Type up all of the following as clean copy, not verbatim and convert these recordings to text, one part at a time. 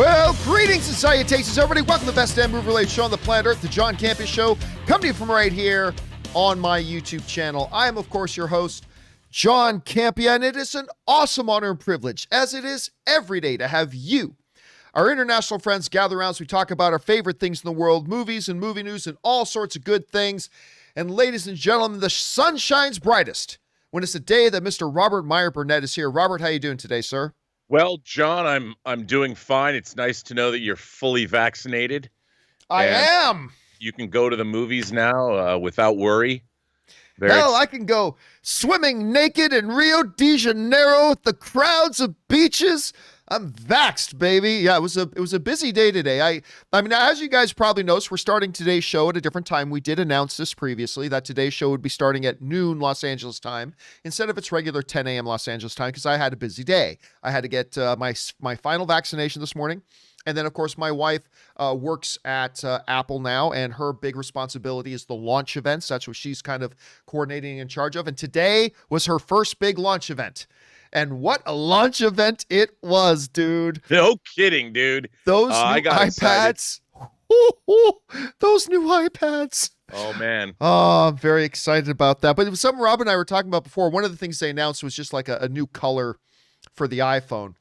Well, greetings and salutations, everybody. Welcome to the best damn movie-related show on the planet Earth, the John Campea Show, coming to you from right here on my YouTube channel. I am, of course, your host, John Campea, and it is an awesome honor and privilege, as it is every day, to have you, our international friends, gather around as we talk about our favorite things in the world, movies and movie news and all sorts of good things. And ladies and gentlemen, the sun shines brightest when it's the day that Mr. Robert Meyer Burnett is here. Robert, how you doing today, sir? Well, John, I'm doing fine. It's nice to know that you're fully vaccinated. I am. You can go to the movies now without worry. Hell, I can go swimming naked in Rio de Janeiro with the crowds of beaches. I'm vaxxed, baby. Yeah, it was a busy day today. I mean, as you guys probably noticed, we're starting today's show at a different time. We did announce this previously, that today's show would be starting at noon Los Angeles time instead of its regular 10 a.m. Los Angeles time, because I had a busy day. I had to get my final vaccination this morning. And then, of course, my wife works at Apple now, and her big responsibility is the launch events. That's what she's kind of coordinating in charge of. And today was her first big launch event. And what a launch event it was, dude. No kidding, dude. Those new iPads. Those new iPads. Oh, man. Oh, I'm very excited about that. But it was something Rob and I were talking about before. One of the things they announced was just like a new color for the iPhone.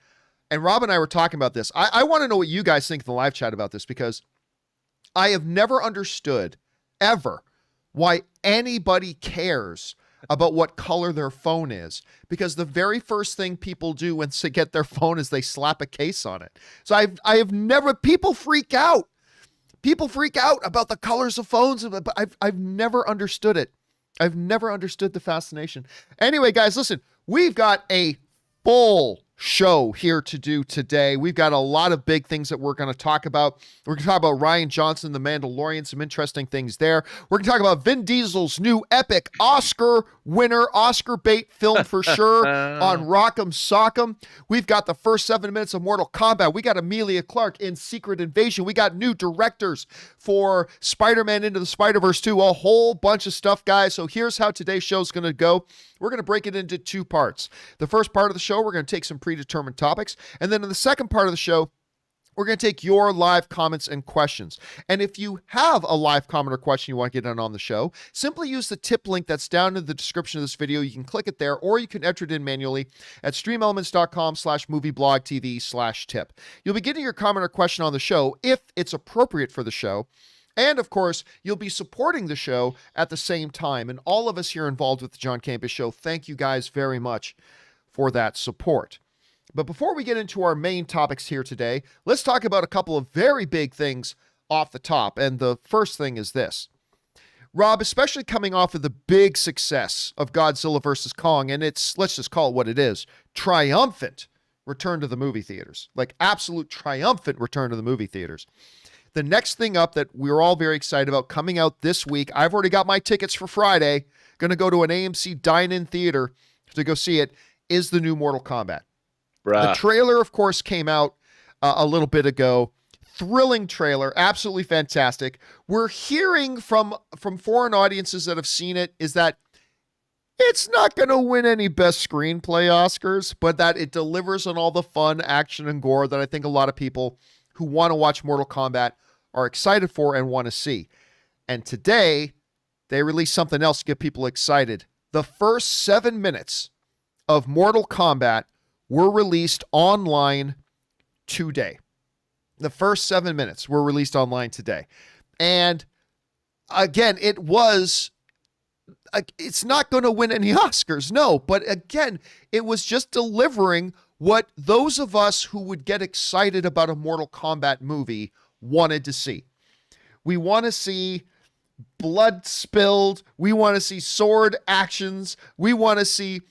And Rob and I were talking about this. I want to know what you guys think in the live chat about this, because I have never understood, ever, why anybody cares about what color their phone is, because the very first thing people do when they get their phone is they slap a case on it. So I have never, people freak out. People freak out about the colors of phones, but I've never understood it. I've never understood the fascination. Anyway, guys, listen, we've got a full show here to do today. We've got a lot of big things that we're going to talk about. We're going to talk about Rian Johnson, the Mandalorian, some interesting things there. We're going to talk about Vin Diesel's new epic Oscar winner, Oscar bait film for sure on Rock'em Sock'em. We've got the first 7 minutes of Mortal Kombat. We got Emilia Clarke in Secret Invasion. We got new directors for Spider-Man Into the Spider-Verse 2. A whole bunch of stuff, guys. So here's how today's show is going to go. We're going to break it into two parts. The first part of the show, we're going to take some predetermined topics. And then in the second part of the show, we're going to take your live comments and questions. And if you have a live comment or question you want to get in on the show, simply use the tip link that's down in the description of this video. You can click it there, or you can enter it in manually at streamelements.com/movieblogtv/tip. You'll be getting your comment or question on the show if it's appropriate for the show. And, of course, you'll be supporting the show at the same time. And all of us here involved with the John Campea Show, thank you guys very much for that support. But before we get into our main topics here today, let's talk about a couple of very big things off the top. And the first thing is this. Rob, especially coming off of the big success of Godzilla vs. Kong, and it's, let's just call it what it is, triumphant return to the movie theaters. Like absolute triumphant return to the movie theaters. The next thing up that we're all very excited about coming out this week, I've already got my tickets for Friday, going to go to an AMC dine-in theater to go see it, is the new Mortal Kombat. Bruh. The trailer, of course, came out a little bit ago. Thrilling trailer, absolutely fantastic. We're hearing from foreign audiences that have seen it is that it's not going to win any best screenplay Oscars, but that it delivers on all the fun, action, and gore that I think a lot of people who want to watch Mortal Kombat are excited for and want to see. And today, they released something else to get people excited. The first 7 minutes of Mortal Kombat were released online today. The first 7 minutes were released online today. And again, it's not going to win any Oscars, no. But again, it was just delivering what those of us who would get excited about a Mortal Kombat movie wanted to see. We want to see blood spilled. We want to see sword actions. We want to see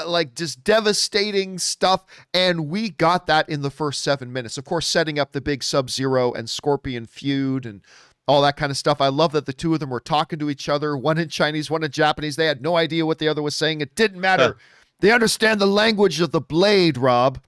like just devastating stuff. And we got that in the first 7 minutes. Of course, setting up the big Sub-Zero and Scorpion feud and all that kind of stuff. I love that the two of them were talking to each other, one in Chinese, one in Japanese. They had no idea what the other was saying. It didn't matter. They understand the language of the blade, Rob.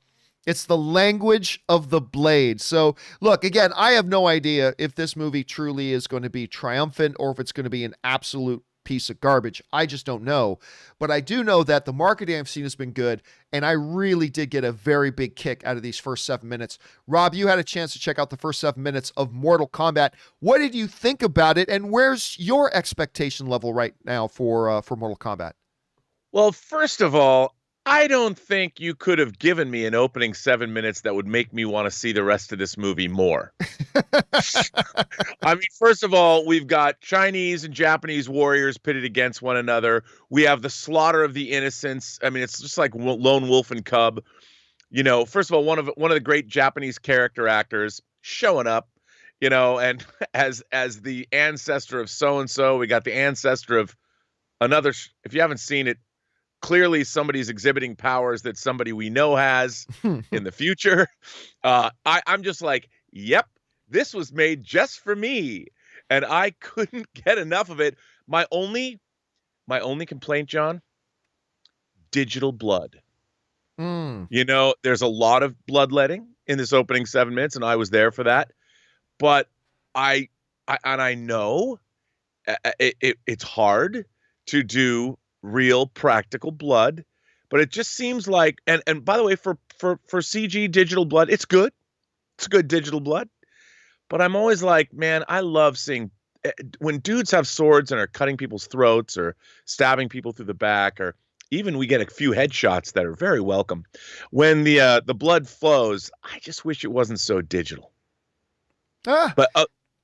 It's the language of the blade. So, look, again, I have no idea if this movie truly is going to be triumphant or if it's going to be an absolute piece of garbage. I just don't know. But I do know that the marketing I've seen has been good, and I really did get a very big kick out of these first 7 minutes. Rob, you had a chance to check out the first 7 minutes of Mortal Kombat. What did you think about it, and where's your expectation level right now for Mortal Kombat? Well, first of all, I don't think you could have given me an opening 7 minutes that would make me want to see the rest of this movie more. I mean, first of all, we've got Chinese and Japanese warriors pitted against one another. We have the slaughter of the innocents. I mean, it's just like Lone Wolf and Cub. You know, first of all, one of the great Japanese character actors showing up, you know, and as the ancestor of so-and-so, we got the ancestor of another. If you haven't seen it, clearly somebody's exhibiting powers that somebody we know has in the future. I'm just like, yep, this was made just for me. And I couldn't get enough of it. My only complaint, John, digital blood. You know, there's a lot of bloodletting in this opening 7 minutes, and I was there for that. But I know it's hard to do real practical blood, but it just seems like, and by the way, for CG digital blood, it's good digital blood, but I'm always like, man, I love seeing when dudes have swords and are cutting people's throats or stabbing people through the back, or even we get a few headshots that are very welcome. When the blood flows, I just wish it wasn't so digital. But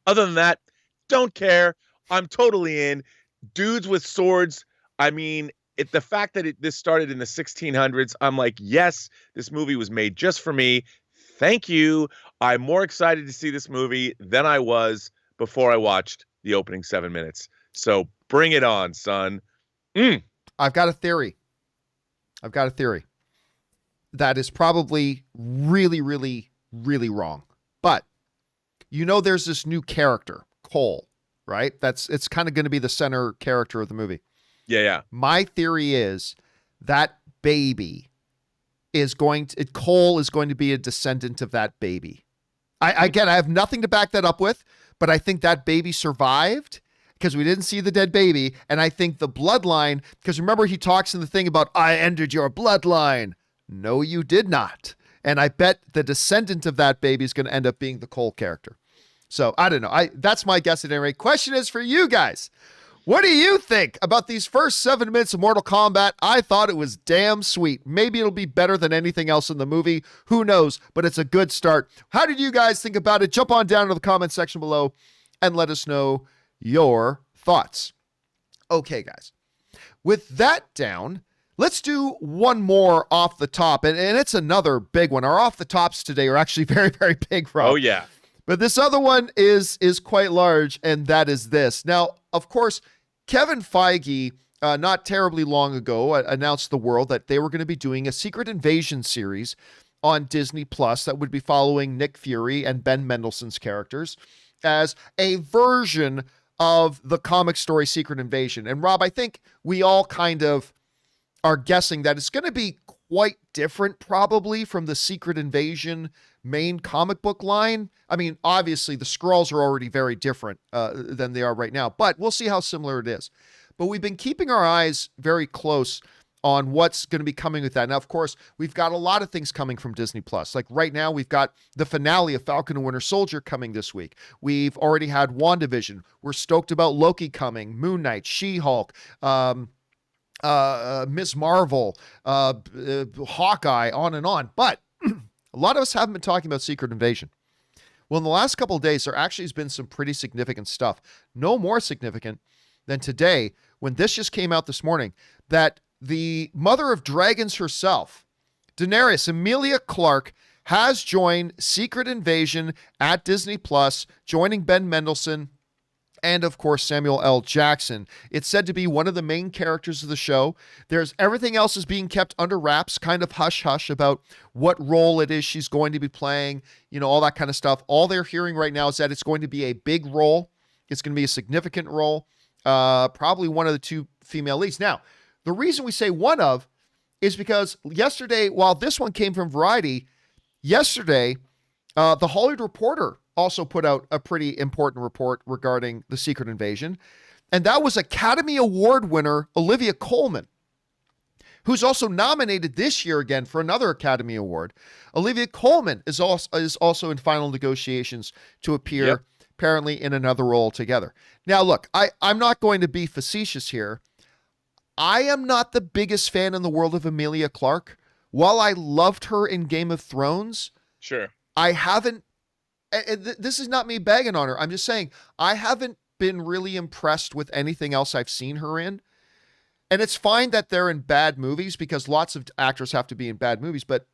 other than that, don't care. I'm totally in. Dudes with swords. I mean, the fact that this started in the 1600s, I'm like, yes, this movie was made just for me. Thank you. I'm more excited to see this movie than I was before I watched the opening 7 minutes. So bring it on, son. I've got a theory. That is probably really, really, really wrong. But you know, there's this new character, Cole, right? It's kind of going to be the center character of the movie. Yeah. My theory is that baby is Cole is going to be a descendant of that baby. I have nothing to back that up with, but I think that baby survived because we didn't see the dead baby. And I think the bloodline, because remember he talks in the thing about, I ended your bloodline. No, you did not. And I bet the descendant of that baby is going to end up being the Cole character. So I don't know. That's my guess at any rate. Question is for you guys. What do you think about these first 7 minutes of Mortal Kombat? I thought it was damn sweet. Maybe it'll be better than anything else in the movie. Who knows? But it's a good start. How did you guys think about it? Jump on down to the comment section below and let us know your thoughts. Okay, guys. With that down, let's do one more off the top. And it's another big one. Our off the tops today are actually very, very big, Rob. Oh, yeah. But this other one is quite large, and that is this. Now, of course, Kevin Feige, not terribly long ago, announced the world that they were going to be doing a Secret Invasion series on Disney Plus that would be following Nick Fury and Ben Mendelsohn's characters as a version of the comic story Secret Invasion. And Rob, I think we all kind of are guessing that it's going to be quite different probably from the Secret Invasion main comic book line. I mean, obviously the Skrulls are already very different than they are right now, but we'll see how similar it is. But we've been keeping our eyes very close on what's going to be coming with that. Now, of course, we've got a lot of things coming from Disney Plus. Like right now, we've got the finale of Falcon and Winter Soldier coming this week. We've already had WandaVision. We're stoked about Loki coming, Moon Knight, She-Hulk, Ms. Marvel, Hawkeye, on and on. But a lot of us haven't been talking about Secret Invasion. Well, in the last couple of days, there actually has been some pretty significant stuff. No more significant than today, when this just came out this morning, that the mother of dragons herself, Daenerys, Emilia Clarke, has joined Secret Invasion at Disney Plus, joining Ben Mendelsohn and, of course, Samuel L. Jackson. It's said to be one of the main characters of the show. Everything else is being kept under wraps, kind of hush-hush about what role it is she's going to be playing, you know, all that kind of stuff. All they're hearing right now is that it's going to be a big role. It's going to be a significant role, probably one of the two female leads. Now, the reason we say one of is because yesterday, while this one came from Variety, yesterday, the Hollywood Reporter also put out a pretty important report regarding the Secret Invasion. And that was Academy Award winner Olivia Colman, who's also nominated this year again for another Academy Award. Olivia Colman is also in final negotiations to appear, apparently, in another role together. Now, look, I'm not going to be facetious here. I am not the biggest fan in the world of Emilia Clarke. While I loved her in Game of Thrones, sure, I haven't, this is not me bagging on her. I'm just saying, I haven't been really impressed with anything else I've seen her in. And it's fine that they're in bad movies because lots of actors have to be in bad movies, but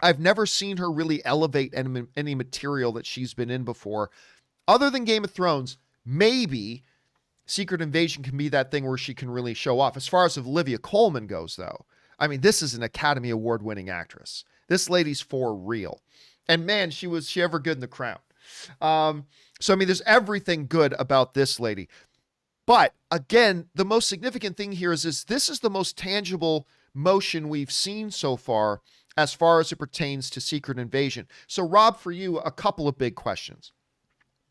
I've never seen her really elevate any material that she's been in before. Other than Game of Thrones, maybe Secret Invasion can be that thing where she can really show off. As far as Olivia Colman goes, though, I mean, this is an Academy Award winning actress. This lady's for real. And man, she ever good in The Crown. So, I mean, there's everything good about this lady. But again, the most significant thing here is this is the most tangible motion we've seen so far as it pertains to Secret Invasion. So, Rob, for you, a couple of big questions.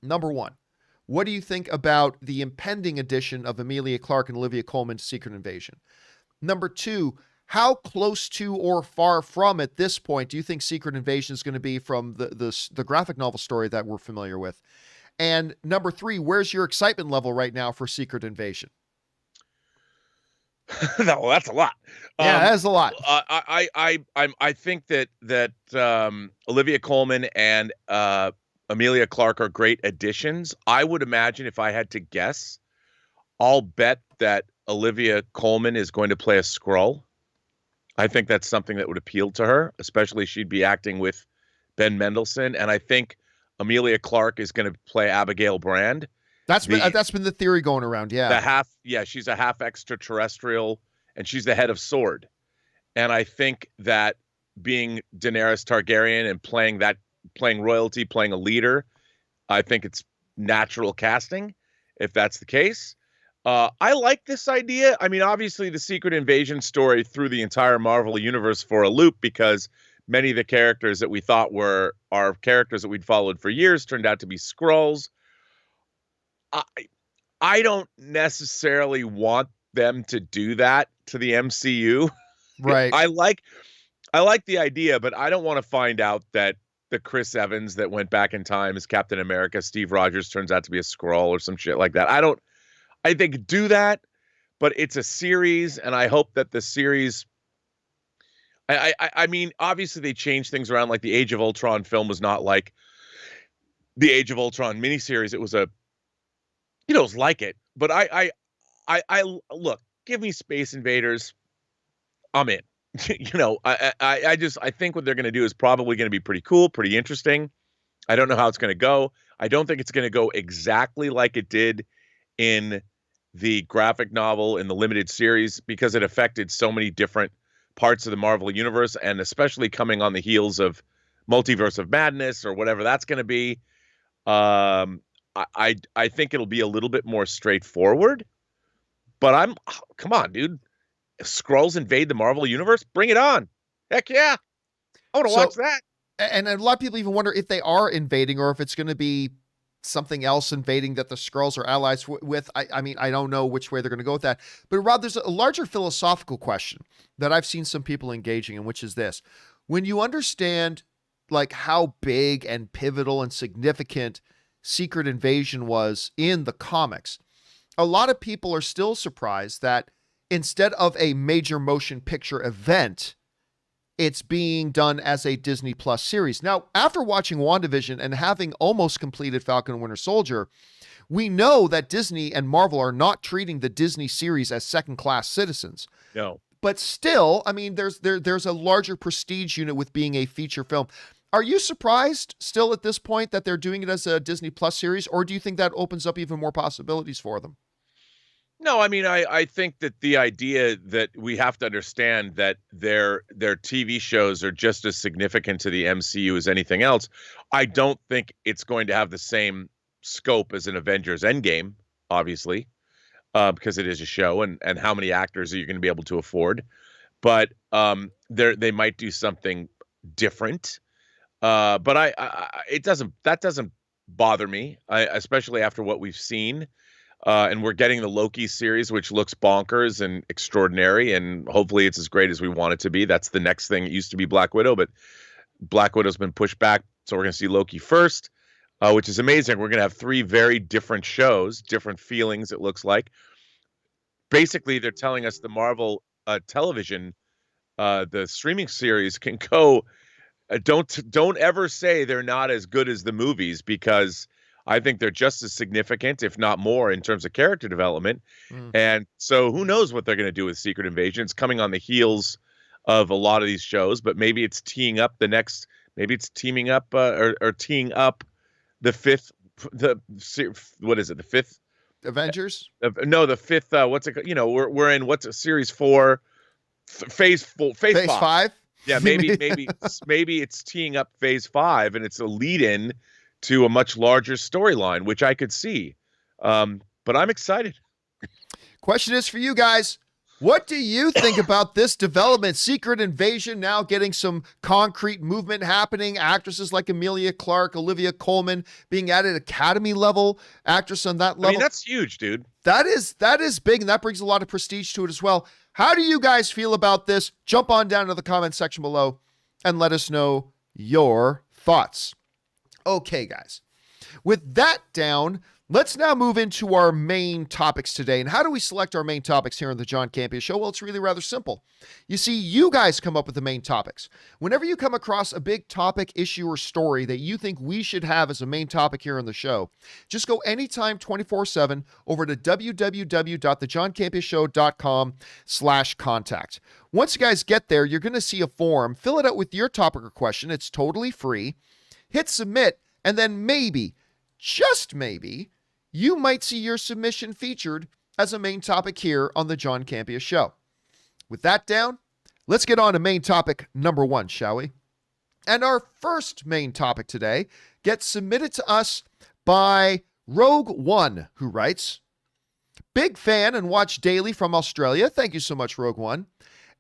Number one, what do you think about the impending addition of Emilia Clarke and Olivia Colman to Secret Invasion? Number two, how close to or far from at this point do you think Secret Invasion is going to be from the graphic novel story that we're familiar with? And number three, where's your excitement level right now for Secret Invasion? No, that's a lot. Yeah, that is a lot. I think that Olivia Colman and Emilia Clarke are great additions. I would imagine, if I had to guess, I'll bet that Olivia Colman is going to play a Skrull. I think that's something that would appeal to her, especially she'd be acting with Ben Mendelsohn, and I think Emilia Clarke is going to play Abigail Brand. That's been the theory going around. Yeah. She's a half extraterrestrial, and she's the head of Sword. And I think that being Daenerys Targaryen and playing royalty, playing a leader, I think it's natural casting if that's the case. I like this idea. I mean, obviously the Secret Invasion story threw the entire Marvel universe for a loop because many of the characters that we thought were our characters that we'd followed for years turned out to be Skrulls. I don't necessarily want them to do that to the MCU. Right. I like the idea, but I don't want to find out that the Chris Evans that went back in time as Captain America, Steve Rogers, turns out to be a Skrull or some shit like that. I think do that, but it's a series, and I hope that the series. I mean, obviously they changed things around. Like the Age of Ultron film was not like the Age of Ultron miniseries. It was it was like it. But I look, give me Space Invaders, I'm in. I think what they're going to do is probably going to be pretty cool, pretty interesting. I don't know how it's going to go. I don't think it's going to go exactly like it did in the graphic novel in the limited series because it affected so many different parts of the Marvel universe, and especially coming on the heels of Multiverse of Madness or whatever that's going to be. I think it'll be a little bit more straightforward, but come on, dude. Skrulls invade the Marvel universe? Bring it on. Heck yeah. I want to watch that. And a lot of people even wonder if they are invading or if it's going to be something else invading that the Skrulls are allies with. I mean, I don't know which way they're going to go with that. But Rob, there's a larger philosophical question that I've seen some people engaging in, which is this. When you understand like how big and pivotal and significant Secret Invasion was in the comics, a lot of people are still surprised that instead of a major motion picture event, it's being done as a Disney Plus series. Now, after watching WandaVision and having almost completed Falcon and Winter Soldier, we know that Disney and Marvel are not treating the Disney series as second-class citizens. No. But still, I mean, there's a larger prestige unit with being a feature film. Are you surprised still at this point that they're doing it as a Disney Plus series, or do you think that opens up even more possibilities for them? No, I mean, I think that the idea that we have to understand that their TV shows are just as significant to the MCU as anything else. I don't think it's going to have the same scope as an Avengers Endgame, obviously, because it is a show, and how many actors are you going to be able to afford? But they might do something different. But that doesn't bother me, especially after what we've seen. And we're getting the Loki series, which looks bonkers and extraordinary, and hopefully it's as great as we want it to be. That's the next thing. It used to be Black Widow, but Black Widow's been pushed back, so we're going to see Loki first, which is amazing. We're going to have 3 very different shows, different feelings, it looks like. Basically, they're telling us the Marvel television, the streaming series can go. Don't ever say they're not as good as the movies, because I think they're just as significant, if not more, in terms of character development. And so who knows what they're going to do with Secret Invasion. It's coming on the heels of a lot of these shows, but maybe it's teeing up the next, maybe it's teaming up or teeing up the fifth, what is it? The fifth Avengers? No, the fifth, what's it? We're in what's series 4, phase 5. Yeah, maybe it's teeing up phase 5, and it's a lead-in to a much larger storyline, which I could see. But I'm excited. Question is for you guys. What do you think about this development? Secret Invasion now getting some concrete movement happening. Actresses like Emilia Clarke, Olivia Colman being added Academy level actress on that level. I mean, that's huge, dude. That is big, and that brings a lot of prestige to it as well. How do you guys feel about this? Jump on down to the comment section below and let us know your thoughts. Okay, guys. With that down, let's now move into our main topics today. And how do we select our main topics here on the John Campea Show? Well, it's really rather simple. You see, you guys come up with the main topics. Whenever you come across a big topic, issue, or story that you think we should have as a main topic here on the show, just go anytime 24/7 over to www.thejohncampeashow.com/contact. Once you guys get there, you're going to see a form. Fill it out with your topic or question. It's totally free. Hit submit, and then maybe, just maybe, you might see your submission featured as a main topic here on the John Campea Show. With that down, let's get on to main topic number 1, shall we? And our first main topic today gets submitted to us by Rogue One, who writes, "Big fan and watch daily from Australia." Thank you so much, Rogue One.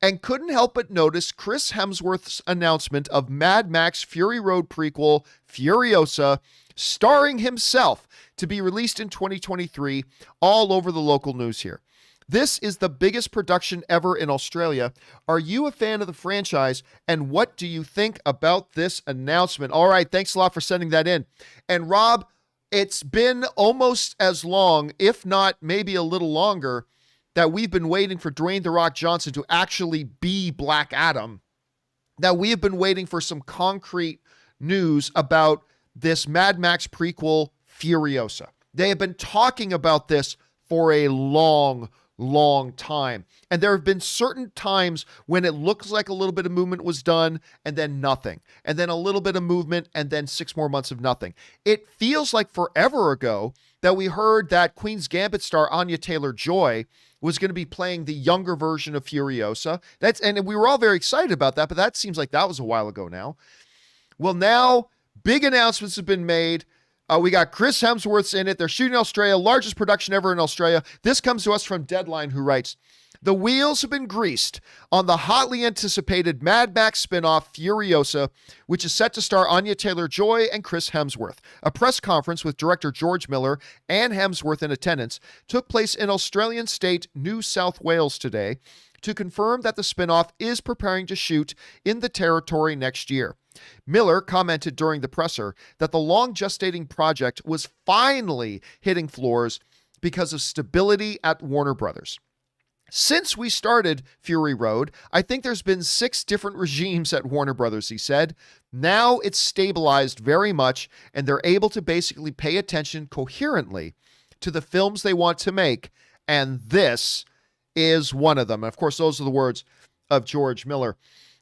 "And couldn't help but notice Chris Hemsworth's announcement of Mad Max Fury Road prequel, Furiosa, starring himself, to be released in 2023 all over the local news here. This is the biggest production ever in Australia. Are you a fan of the franchise, and what do you think about this announcement?" All right, thanks a lot for sending that in. And Rob, it's been almost as long, if not maybe a little longer, that we've been waiting for Dwayne "The Rock" Johnson to actually be Black Adam, that we have been waiting for some concrete news about this Mad Max prequel, Furiosa. They have been talking about this for a long time. And there have been certain times when it looks like a little bit of movement was done and then nothing. And then a little bit of movement and then 6 more months of nothing. It feels like forever ago that we heard that Queen's Gambit star Anya Taylor-Joy was going to be playing the younger version of Furiosa. And we were all very excited about that, but that seems like that was a while ago now. Well, now big announcements have been made. We got Chris Hemsworth's in it. They're shooting in Australia, largest production ever in Australia. This comes to us from Deadline, who writes, "The wheels have been greased on the hotly anticipated Mad Max spin-off Furiosa, which is set to star Anya Taylor-Joy and Chris Hemsworth. A press conference with director George Miller and Hemsworth in attendance took place in Australian state New South Wales today to confirm that the spin-off is preparing to shoot in the territory next year. Miller commented during the presser that the long gestating project was finally hitting floors because of stability at Warner Brothers. Since we started Fury Road, I think there's been 6 different regimes at Warner Brothers," he said. "Now it's stabilized very much, and they're able to basically pay attention coherently to the films they want to make, and this is one of them." And of course, those are the words of George Miller.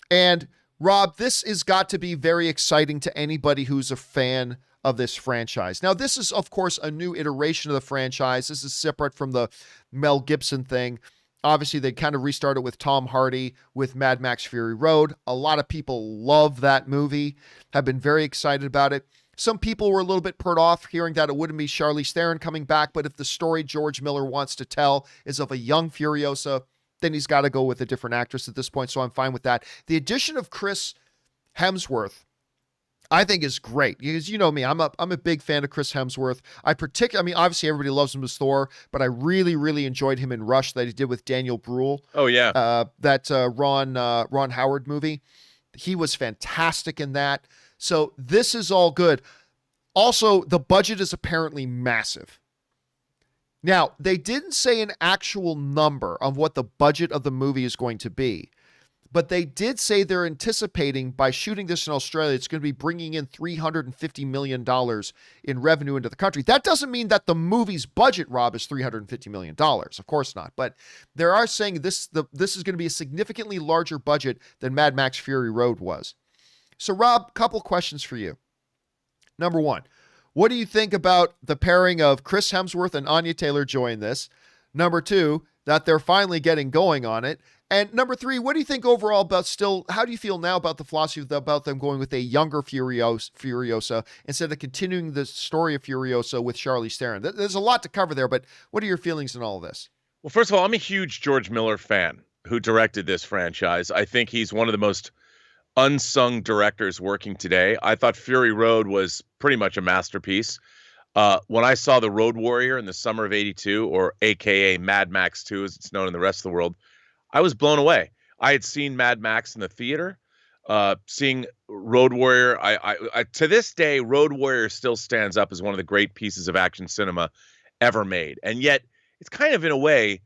And Rob, this has got to be very exciting to anybody who's a fan of this franchise. Now, this is, of course, a new iteration of the franchise. This is separate from the Mel Gibson thing. Obviously, they kind of restarted with Tom Hardy with Mad Max Fury Road. A lot of people love that movie, have been very excited about it. Some people were a little bit put off hearing that it wouldn't be Charlize Theron coming back, but if the story George Miller wants to tell is of a young Furiosa, then he's got to go with a different actress at this point, so I'm fine with that. The addition of Chris Hemsworth, I think is great because you know me, I'm a big fan of Chris Hemsworth. I mean, obviously everybody loves him as Thor, but I really, really enjoyed him in Rush that he did with Daniel Bruhl. Oh yeah. That Ron Howard movie. He was fantastic in that. So this is all good. Also, the budget is apparently massive. Now, they didn't say an actual number of what the budget of the movie is going to be, but they did say they're anticipating by shooting this in Australia, it's going to be bringing in $350 million in revenue into the country. That doesn't mean that the movie's budget, Rob, is $350 million. Of course not. But they are saying this is going to be a significantly larger budget than Mad Max Fury Road was. So, Rob, couple questions for you. Number one, what do you think about the pairing of Chris Hemsworth and Anya Taylor-Joy in this? Number two, that they're finally getting going on it. And number three, what do you think overall about how do you feel now about the philosophy about them going with a younger Furiosa instead of continuing the story of Furiosa with Charlize Theron? There's a lot to cover there, but what are your feelings in all of this? Well, first of all, I'm a huge George Miller fan who directed this franchise. I think he's one of the most unsung directors working today. I thought Fury Road was pretty much a masterpiece. When I saw The Road Warrior in the summer of '82, or AKA Mad Max 2, as it's known in the rest of the world, I was blown away. I had seen Mad Max in the theater. Seeing Road Warrior, I to this day, Road Warrior still stands up as one of the great pieces of action cinema ever made. And yet, it's kind of, in a way,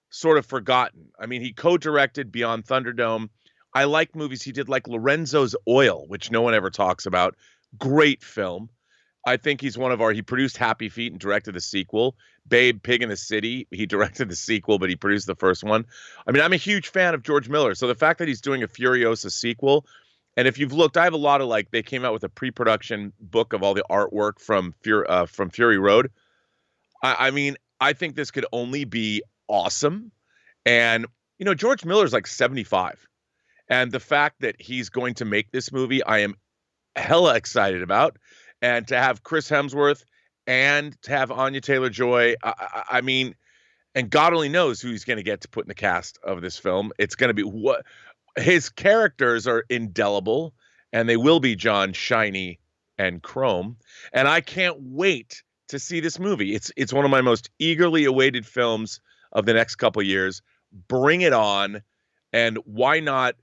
sort of forgotten. I mean, he co-directed Beyond Thunderdome. I like movies he did, like Lorenzo's Oil, which no one ever talks about. Great film. I think he's he produced Happy Feet and directed the sequel. Babe, Pig in the City, he directed the sequel, but he produced the first one. I mean, I'm a huge fan of George Miller. So the fact that he's doing a Furiosa sequel, and if you've looked, I have a lot of, they came out with a pre-production book of all the artwork from Fury Road. I mean, I think this could only be awesome. And, George Miller's like 75. And the fact that he's going to make this movie, I am hella excited about. And to have Chris Hemsworth and to have Anya Taylor-Joy, I mean, and God only knows who he's going to get to put in the cast of this film. It's going to be what his characters are indelible, and they will be John, Shiny, and Chrome. And I can't wait to see this movie. It's one of my most eagerly awaited films of the next couple of years. Bring it on. And why not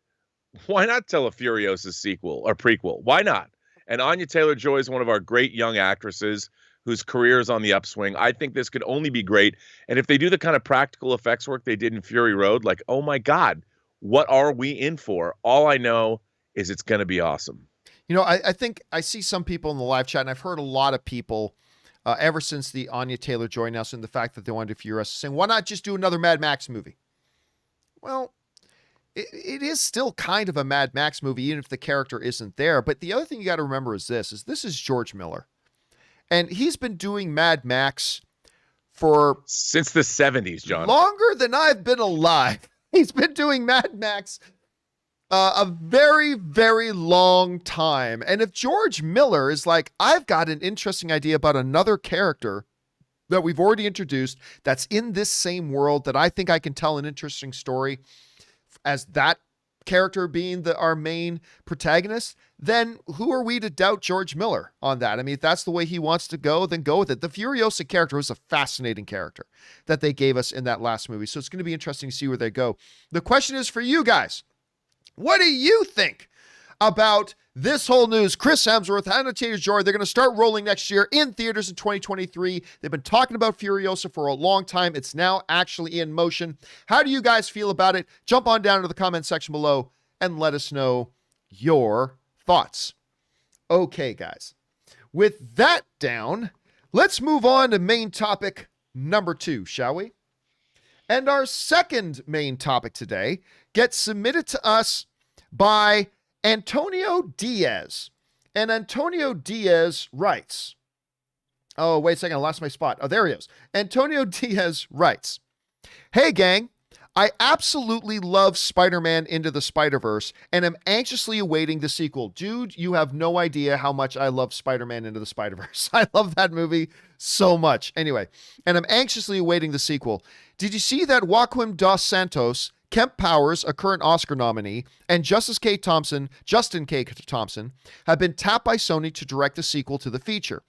tell a Furiosa sequel or prequel? Why not? And Anya Taylor-Joy is one of our great young actresses whose career is on the upswing. I think this could only be great. And if they do the kind of practical effects work they did in Fury Road, oh my God, what are we in for? All I know is it's going to be awesome. I think I see some people in the live chat, and I've heard a lot of people ever since the Anya Taylor-Joy announcement, the fact that they wanted to Furiosa, saying, why not just do another Mad Max movie? Well, it is still kind of a Mad Max movie, even if the character isn't there. But the other thing you got to remember is this is George Miller. And he's been doing Mad Max since the 70s, John. Longer than I've been alive. He's been doing Mad Max a very, very long time. And if George Miller is like, I've got an interesting idea about another character that we've already introduced that's in this same world that I think I can tell an interesting story as that character being our main protagonist, then who are we to doubt George Miller on that? I mean, if that's the way he wants to go, then go with it. The Furiosa character was a fascinating character that they gave us in that last movie. So it's going to be interesting to see where they go. The question is for you guys. What do you think about this whole news? Chris Hemsworth, Anya Taylor-Joy, they're going to start rolling next year in theaters in 2023. They've been talking about Furiosa for a long time. It's now actually in motion. How do you guys feel about it? Jump on down to the comment section below and let us know your thoughts. Okay, guys. With that down, let's move on to main topic number 2, shall we? And our second main topic today gets submitted to us by Antonio Diaz. And Antonio Diaz writes, oh, wait a second, I lost my spot. Oh, there he is. Antonio Diaz writes, hey, gang, I absolutely love Spider-Man Into the Spider-Verse and am anxiously awaiting the sequel. Dude, you have no idea how much I love Spider-Man Into the Spider-Verse. I love that movie so much. Anyway, and I'm anxiously awaiting the sequel. Did you see that Joaquim dos Santos Kemp Powers, a current Oscar nominee, and Justin K. Thompson have been tapped by Sony to direct the sequel to the feature.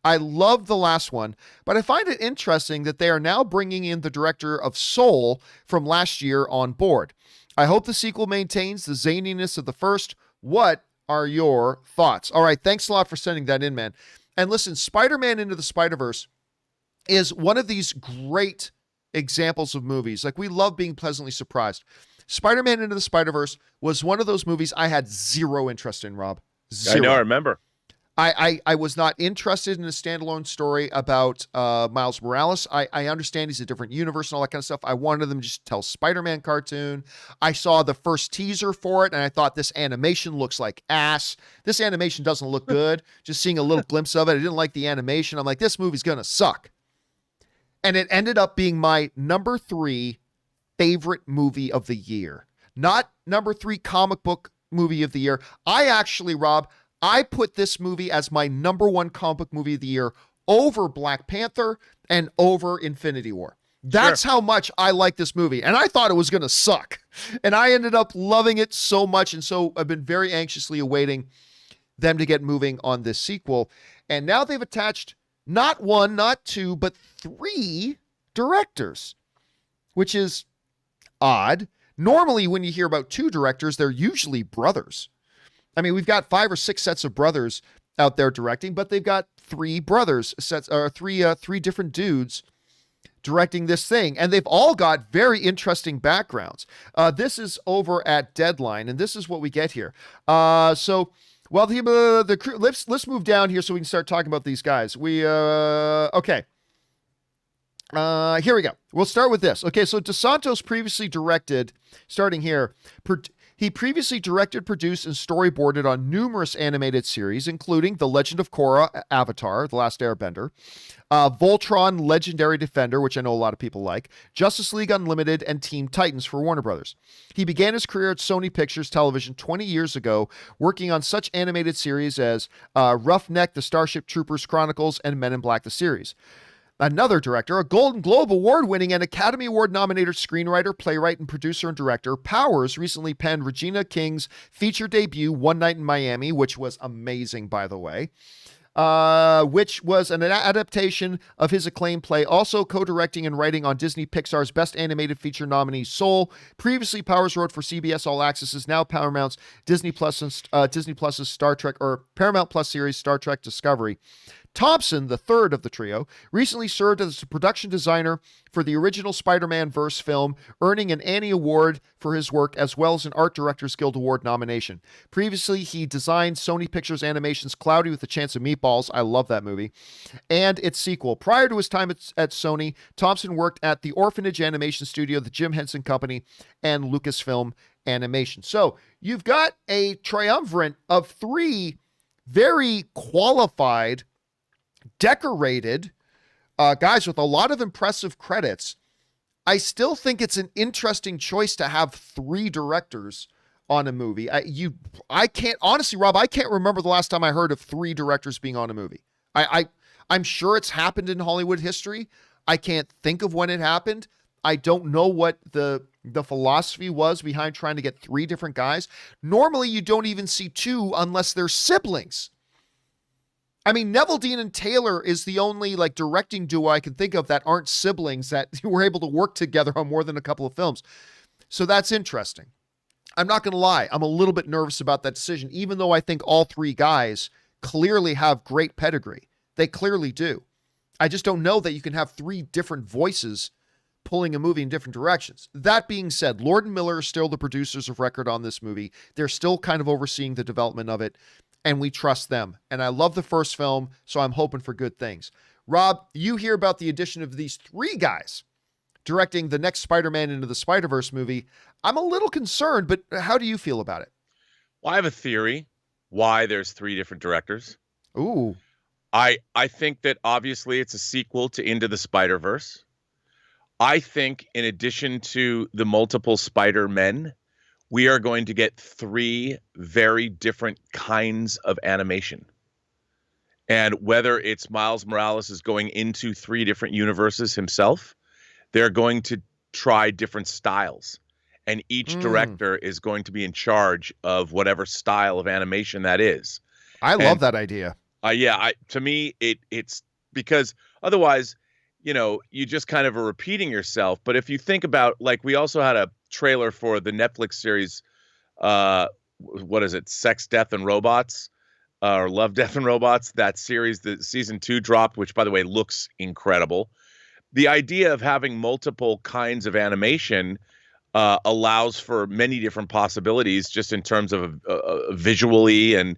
I love the last one, but I find it interesting that they are now bringing in the director of Soul from last year on board. I hope the sequel maintains the zaniness of the first. What are your thoughts? All right, thanks a lot for sending that in, man. And listen, Spider-Man Into the Spider-Verse is one of these great examples of movies. Like, we love being pleasantly surprised. Spider-Man Into the Spider-Verse was one of those movies I had zero interest in, Rob. Zero. I know, I remember. I was not interested in a standalone story about Miles Morales. I understand he's a different universe and all that kind of stuff. I wanted them to just tell Spider-Man cartoon. I saw the first teaser for it, and I thought, this animation looks like ass. This animation doesn't look good. Just seeing a little glimpse of it, I didn't like the animation. I'm like, this movie's going to suck. And it ended up being my number 3 favorite movie of the year. Not number 3 comic book movie of the year. I actually, Rob, I put this movie as my number 1 comic book movie of the year over Black Panther and over Infinity War. That's how much I like this movie. And I thought it was going to suck. And I ended up loving it so much. And so I've been very anxiously awaiting them to get moving on this sequel. And now they've attached not 1, not 2, but 3 directors, which is odd. Normally, when you hear about 2 directors, they're usually brothers. I mean, we've got 5 or 6 sets of brothers out there directing, but they've got 3 brothers sets, or three different dudes directing this thing, and they've all got very interesting backgrounds. This is over at Deadline, and this is what we get here. Well, the crew. Let's move down here so we can start talking about these guys. Okay. Here we go. We'll start with this. Okay, so DeSantos previously directed, starting here, he previously directed, produced, and storyboarded on numerous animated series, including The Legend of Korra, Avatar, The Last Airbender, Voltron, Legendary Defender, which I know a lot of people like, Justice League Unlimited, and Teen Titans for Warner Brothers. He began his career at Sony Pictures Television 20 years ago, working on such animated series as Roughneck, The Starship Troopers Chronicles, and Men in Black, the series. Another director, a Golden Globe Award-winning and Academy Award-nominated screenwriter, playwright, and producer and director, Powers recently penned Regina King's feature debut, One Night in Miami, which was amazing, by the way, which was an adaptation of his acclaimed play, also co-directing and writing on Disney Pixar's Best Animated Feature nominee, Soul. Previously, Powers wrote for CBS All Access's, now Paramount's Disney's Star Trek, or Paramount Plus series Star Trek Discovery. Thompson, the third of the trio, recently served as a production designer for the original Spider-Man verse film, earning an Annie Award for his work as well as an Art Directors Guild Award nomination. Previously, he designed Sony Pictures Animation's Cloudy with a Chance of Meatballs, I love that movie, and its sequel. Prior to his time at Sony, Thompson worked at the Orphanage Animation Studio, the Jim Henson Company, and Lucasfilm Animation. So you've got a triumvirate of 3 very qualified, decorated guys with a lot of impressive credits. I still think it's an interesting choice to have 3 directors on a movie. I can't, honestly, Rob, I can't remember the last time I heard of 3 directors being on a movie. I'm sure it's happened in Hollywood history. I can't think of when it happened. I don't know what the philosophy was behind trying to get 3 different guys. Normally, you don't even see 2 unless they're siblings. I mean, Neville Dean and Taylor is the only directing duo I can think of that aren't siblings that were able to work together on more than a couple of films. So that's interesting. I'm not going to lie. I'm a little bit nervous about that decision, even though I think all 3 guys clearly have great pedigree. They clearly do. I just don't know that you can have 3 different voices pulling a movie in different directions. That being said, Lord and Miller are still the producers of record on this movie. They're still kind of overseeing the development of it, and we trust them. And I love the first film, so I'm hoping for good things. Rob, you hear about the addition of these 3 guys directing the next Spider-Man Into the Spider-Verse movie. I'm a little concerned, but how do you feel about it? Well, I have a theory why there's 3 different directors. Ooh. I think that obviously it's a sequel to Into the Spider-Verse. I think in addition to the multiple Spider-Men, we are going to get 3 very different kinds of animation. And whether it's Miles Morales is going into 3 different universes himself, they're going to try different styles. and each director is going to be in charge of whatever style of animation that is. I love And that idea. to me, it's because otherwise, you just kind of are repeating yourself. But if you think about, like, we also had a trailer for the Netflix series, what is it? Sex, Death, and Robots, or Love, Death, and Robots. That series, the season 2 dropped, which, by the way, looks incredible. The idea of having multiple kinds of animation allows for many different possibilities, just in terms of visually and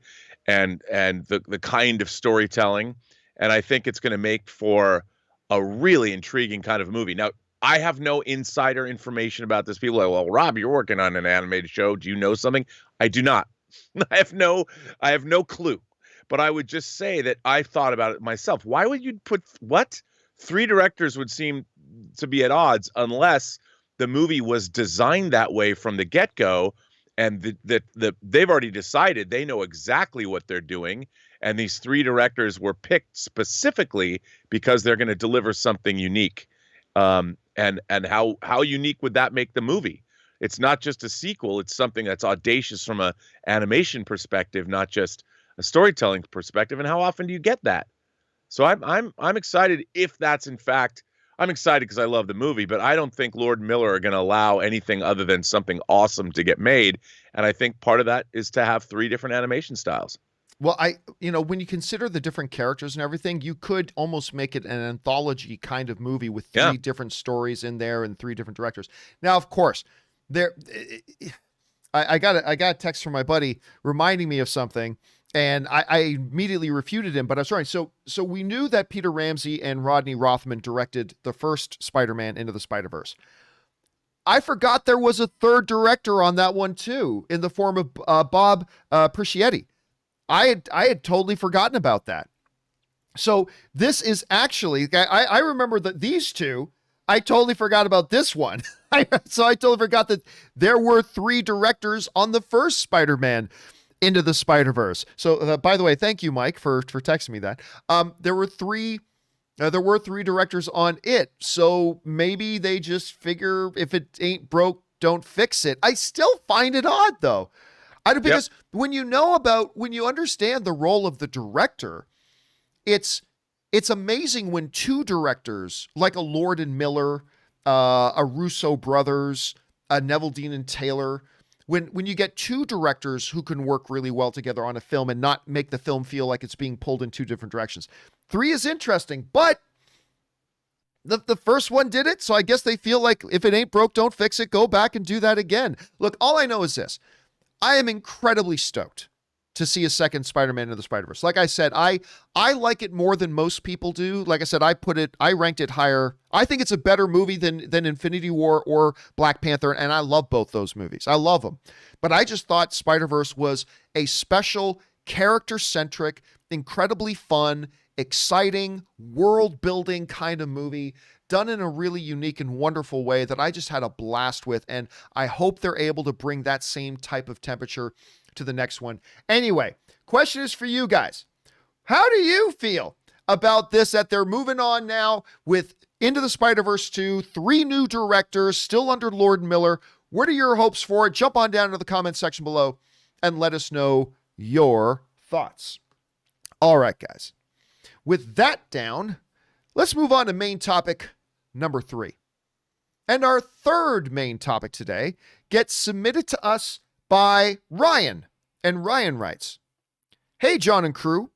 the kind of storytelling. And I think it's going to make for a really intriguing kind of movie. Now, I have no insider information about this. People are like, well, Rob, you're working on an animated show. Do you know something? I do not. I have no clue. But I would just say that I've thought about it myself. Why would you put what? 3 directors would seem to be at odds unless the movie was designed that way from the get-go, and they've already decided they know exactly what they're doing, and these 3 directors were picked specifically because they're going to deliver something unique. And how unique would that make the movie? It's not just a sequel; it's something that's audacious from a animation perspective, not just a storytelling perspective. And how often do you get that? So I'm excited if that's in fact. I'm excited because I love the movie, but I don't think Lord and Miller are going to allow anything other than something awesome to get made. And I think part of that is to have 3 different animation styles. Well, when you consider the different characters and everything, you could almost make it an anthology kind of movie with 3 different stories in there and 3 different directors. Now, of course, I got a text from my buddy reminding me of something, and I immediately refuted him, but I'm sorry. So we knew that Peter Ramsey and Rodney Rothman directed the first Spider-Man Into the Spider-Verse. I forgot there was a 3rd director on that one too, in the form of Bob Persichetti. I had totally forgotten about that. So this is actually, I remember that these 2, I totally forgot about this one. So I totally forgot that there were 3 directors on the first Spider-Man Into the Spider-Verse. So by the way, thank you, Mike, for texting me that. There were 3 directors on it. So maybe they just figure if it ain't broke, don't fix it. I still find it odd though. Because when you understand the role of the director, it's amazing when 2 directors, like a Lord and Miller, a Russo brothers, a Neville Dean and Taylor, when you get 2 directors who can work really well together on a film and not make the film feel like it's being pulled in 2 different directions. 3 is interesting, but the first one did it, so I guess they feel like if it ain't broke, don't fix it. Go back and do that again. Look, all I know is this. I am incredibly stoked to see a second Spider-Man Into the Spider-Verse. Like I said, I like it more than most people do. Like I said, I ranked it higher. I think it's a better movie than Infinity War or Black Panther, and I love both those movies. I love them. But I just thought Spider-Verse was a special, character-centric, incredibly fun, exciting, world-building kind of movie, done in a really unique and wonderful way that I just had a blast with, and I hope they're able to bring that same type of temperature to the next one. Anyway, question is for you guys. How do you feel about this, that they're moving on now with Into the Spider-Verse 2, 3 new directors, still under Lord and Miller? What are your hopes for it? Jump on down to the comment section below and let us know your thoughts. All right, guys. With that down, let's move on to main topic number 3. And our third main topic today gets submitted to us by Rian. And Rian writes, "Hey, John and crew.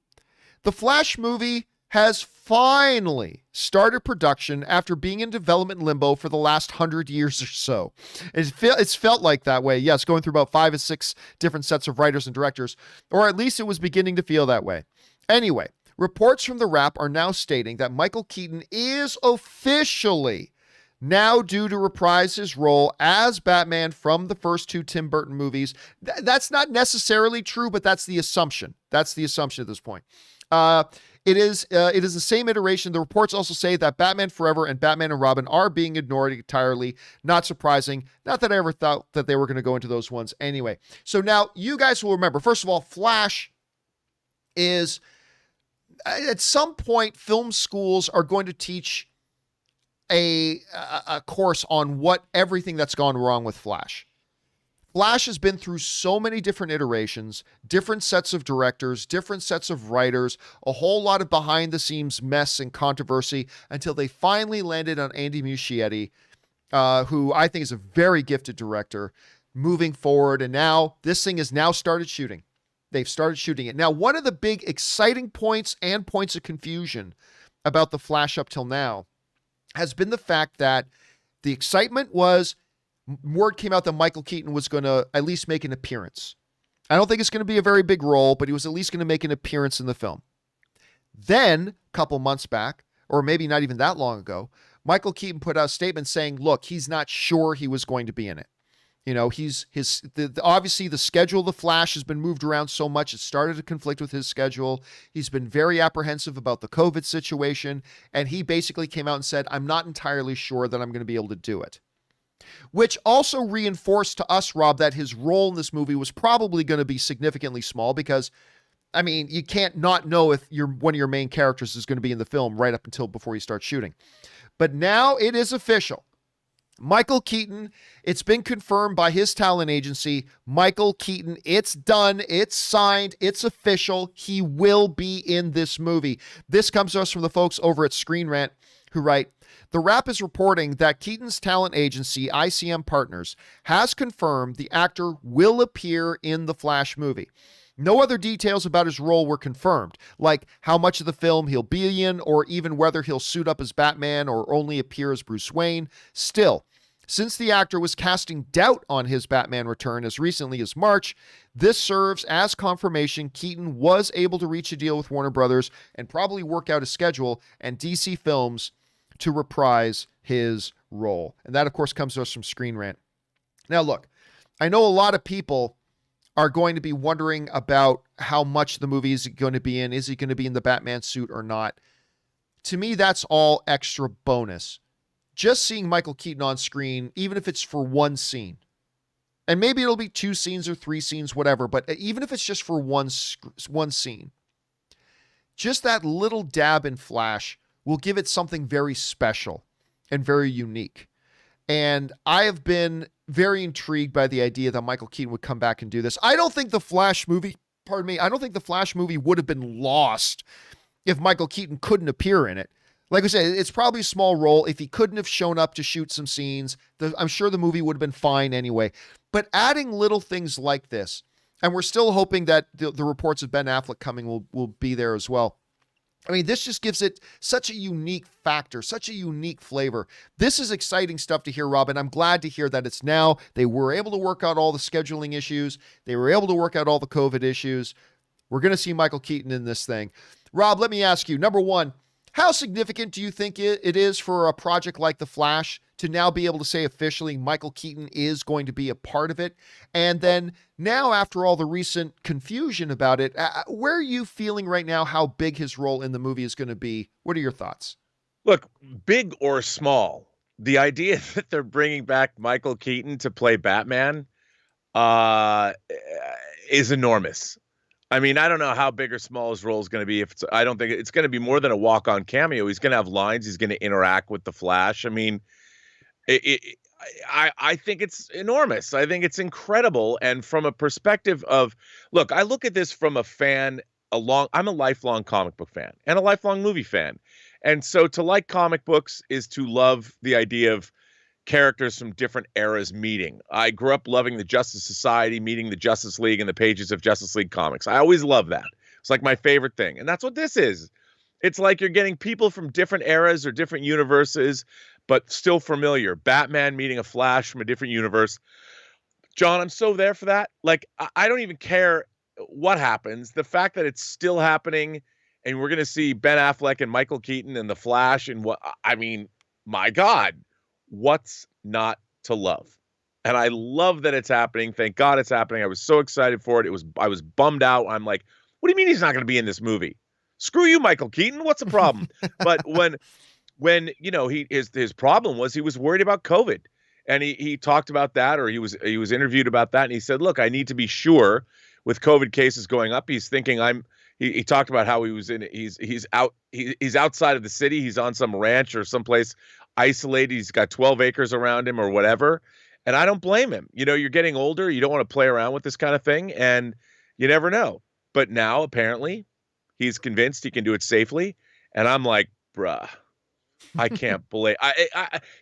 The Flash movie has finally started production after being in development limbo for the last 100 years or so. It's felt like that way. Yes, going through about 5 or 6 different sets of writers and directors, or at least it was beginning to feel that way. Anyway, reports from The Wrap are now stating that Michael Keaton is officially now due to reprise his role as Batman from the first 2 Tim Burton movies. That's not necessarily true, but that's the assumption. That's the assumption at this point. It is the same iteration. The reports also say that Batman Forever and Batman and Robin are being ignored entirely. Not surprising. Not that I ever thought that they were going to go into those ones anyway. So now you guys will remember, first of all, Flash is, at some point, film schools are going to teach a course on everything that's gone wrong with Flash. Flash has been through so many different iterations, different sets of directors, different sets of writers, a whole lot of behind the scenes mess and controversy until they finally landed on Andy Muschietti, who I think is a very gifted director, moving forward. And now this thing has now started shooting. They've started shooting it. Now, one of the big exciting points and points of confusion about the Flash up till now has been the fact that the excitement was, word came out that Michael Keaton was going to at least make an appearance. I don't think it's going to be a very big role, but he was at least going to make an appearance in the film. Then, a couple months back, or maybe not even that long ago, Michael Keaton put out a statement saying, look, he's not sure he was going to be in it. You know, obviously the schedule of The Flash has been moved around so much, it started to conflict with his schedule. He's been very apprehensive about the COVID situation, and he basically came out and said, I'm not entirely sure that I'm going to be able to do it. Which also reinforced to us, Rob, that his role in this movie was probably going to be significantly small because, I mean, you can't not know if one of your main characters is going to be in the film right up until before you start shooting. But now it is official. Michael Keaton, it's been confirmed by his talent agency. Michael Keaton, it's done, it's signed, it's official. He will be in this movie. This comes to us from the folks over at Screen Rant who write, The Wrap is reporting that Keaton's talent agency, ICM Partners, has confirmed the actor will appear in the Flash movie. No other details about his role were confirmed, like how much of the film he'll be in, or even whether he'll suit up as Batman or only appear as Bruce Wayne. Still, since the actor was casting doubt on his Batman return as recently as March, this serves as confirmation Keaton was able to reach a deal with Warner Brothers and probably work out a schedule and DC Films to reprise his role. And that, of course, comes to us from Screen Rant. Now, look, I know a lot of people are going to be wondering about how much the movie is going to be in. Is he going to be in the Batman suit or not? To me, that's all extra bonus. Just seeing Michael Keaton on screen, even if it's for one scene, and maybe it'll be 2 scenes or 3 scenes, whatever, but even if it's just for one scene, just that little dab in Flash will give it something very special and very unique. And I have been very intrigued by the idea that Michael Keaton would come back and do this. I don't think the Flash movie would have been lost if Michael Keaton couldn't appear in it. Like I said, it's probably a small role. If he couldn't have shown up to shoot some scenes, I'm sure the movie would have been fine anyway. But adding little things like this, and we're still hoping that the reports of Ben Affleck coming will be there as well. I mean, this just gives it such a unique factor, such a unique flavor. This is exciting stuff to hear, Robin. I'm glad to hear that it's now. They were able to work out all the scheduling issues. They were able to work out all the COVID issues. We're going to see Michael Keaton in this thing. Rob, let me ask you, number one, how significant do you think it is for a project like The Flash to now be able to say officially Michael Keaton is going to be a part of it? And then now, after all the recent confusion about it, where are you feeling right now how big his role in the movie is going to be? What are your thoughts? Look, big or small, the idea that they're bringing back Michael Keaton to play Batman is enormous. I mean, I don't know how big or small his role is going to be. I don't think it's going to be more than a walk-on cameo. He's going to have lines. He's going to interact with the Flash. I mean, I think it's enormous. I think it's incredible. And from a perspective of, look, I look at this from a fan. I'm a lifelong comic book fan and a lifelong movie fan. And so to like comic books is to love the idea of characters from different eras meeting. I grew up loving the Justice Society, meeting the Justice League in the pages of Justice League comics. I always loved that. It's like my favorite thing. And that's what this is. It's like you're getting people from different eras or different universes, but still familiar. Batman meeting a Flash from a different universe. John, I'm so there for that. Like, I don't even care what happens. The fact that it's still happening and we're going to see Ben Affleck and Michael Keaton and the Flash and my God. What's not to love? And I love that it's happening. Thank God it's happening. I was so excited for it. I was bummed out. I'm like, what do you mean he's not going to be in this movie? Screw you, Michael Keaton. What's the problem? But when you know, his problem was he was worried about COVID. And he talked about that, or he was interviewed about that, and he said, look, I need to be sure with COVID cases going up. He's thinking he talked about how he's outside of the city. He's on some ranch or someplace isolated. He's got 12 acres around him or whatever. And I don't blame him. You're getting older. You don't want to play around with this kind of thing, and you never know. But now, apparently, he's convinced he can do it safely. And I'm like, bruh, I can't believe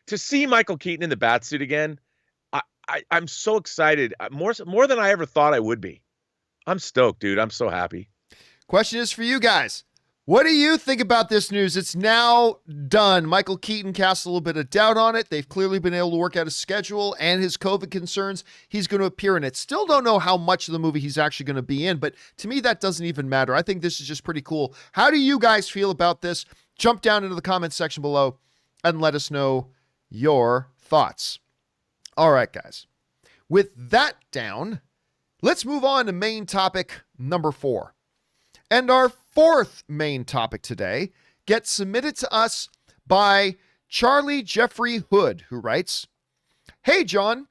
to see Michael Keaton in the Batsuit again. I'm so excited, more than I ever thought I would be. I'm stoked, dude. I'm so happy. Question is for you guys. What do you think about this news? It's now done. Michael Keaton casts a little bit of doubt on it. They've clearly been able to work out his schedule and his COVID concerns. He's going to appear in it. Still don't know how much of the movie he's actually going to be in, but to me, that doesn't even matter. I think this is just pretty cool. How do you guys feel about this? Jump down into the comments section below and let us know your thoughts. All right, guys. With that down, let's move on to main topic number 4. And our fourth main topic today gets submitted to us by Charlie Jeffrey Hood, who writes, "Hey, John,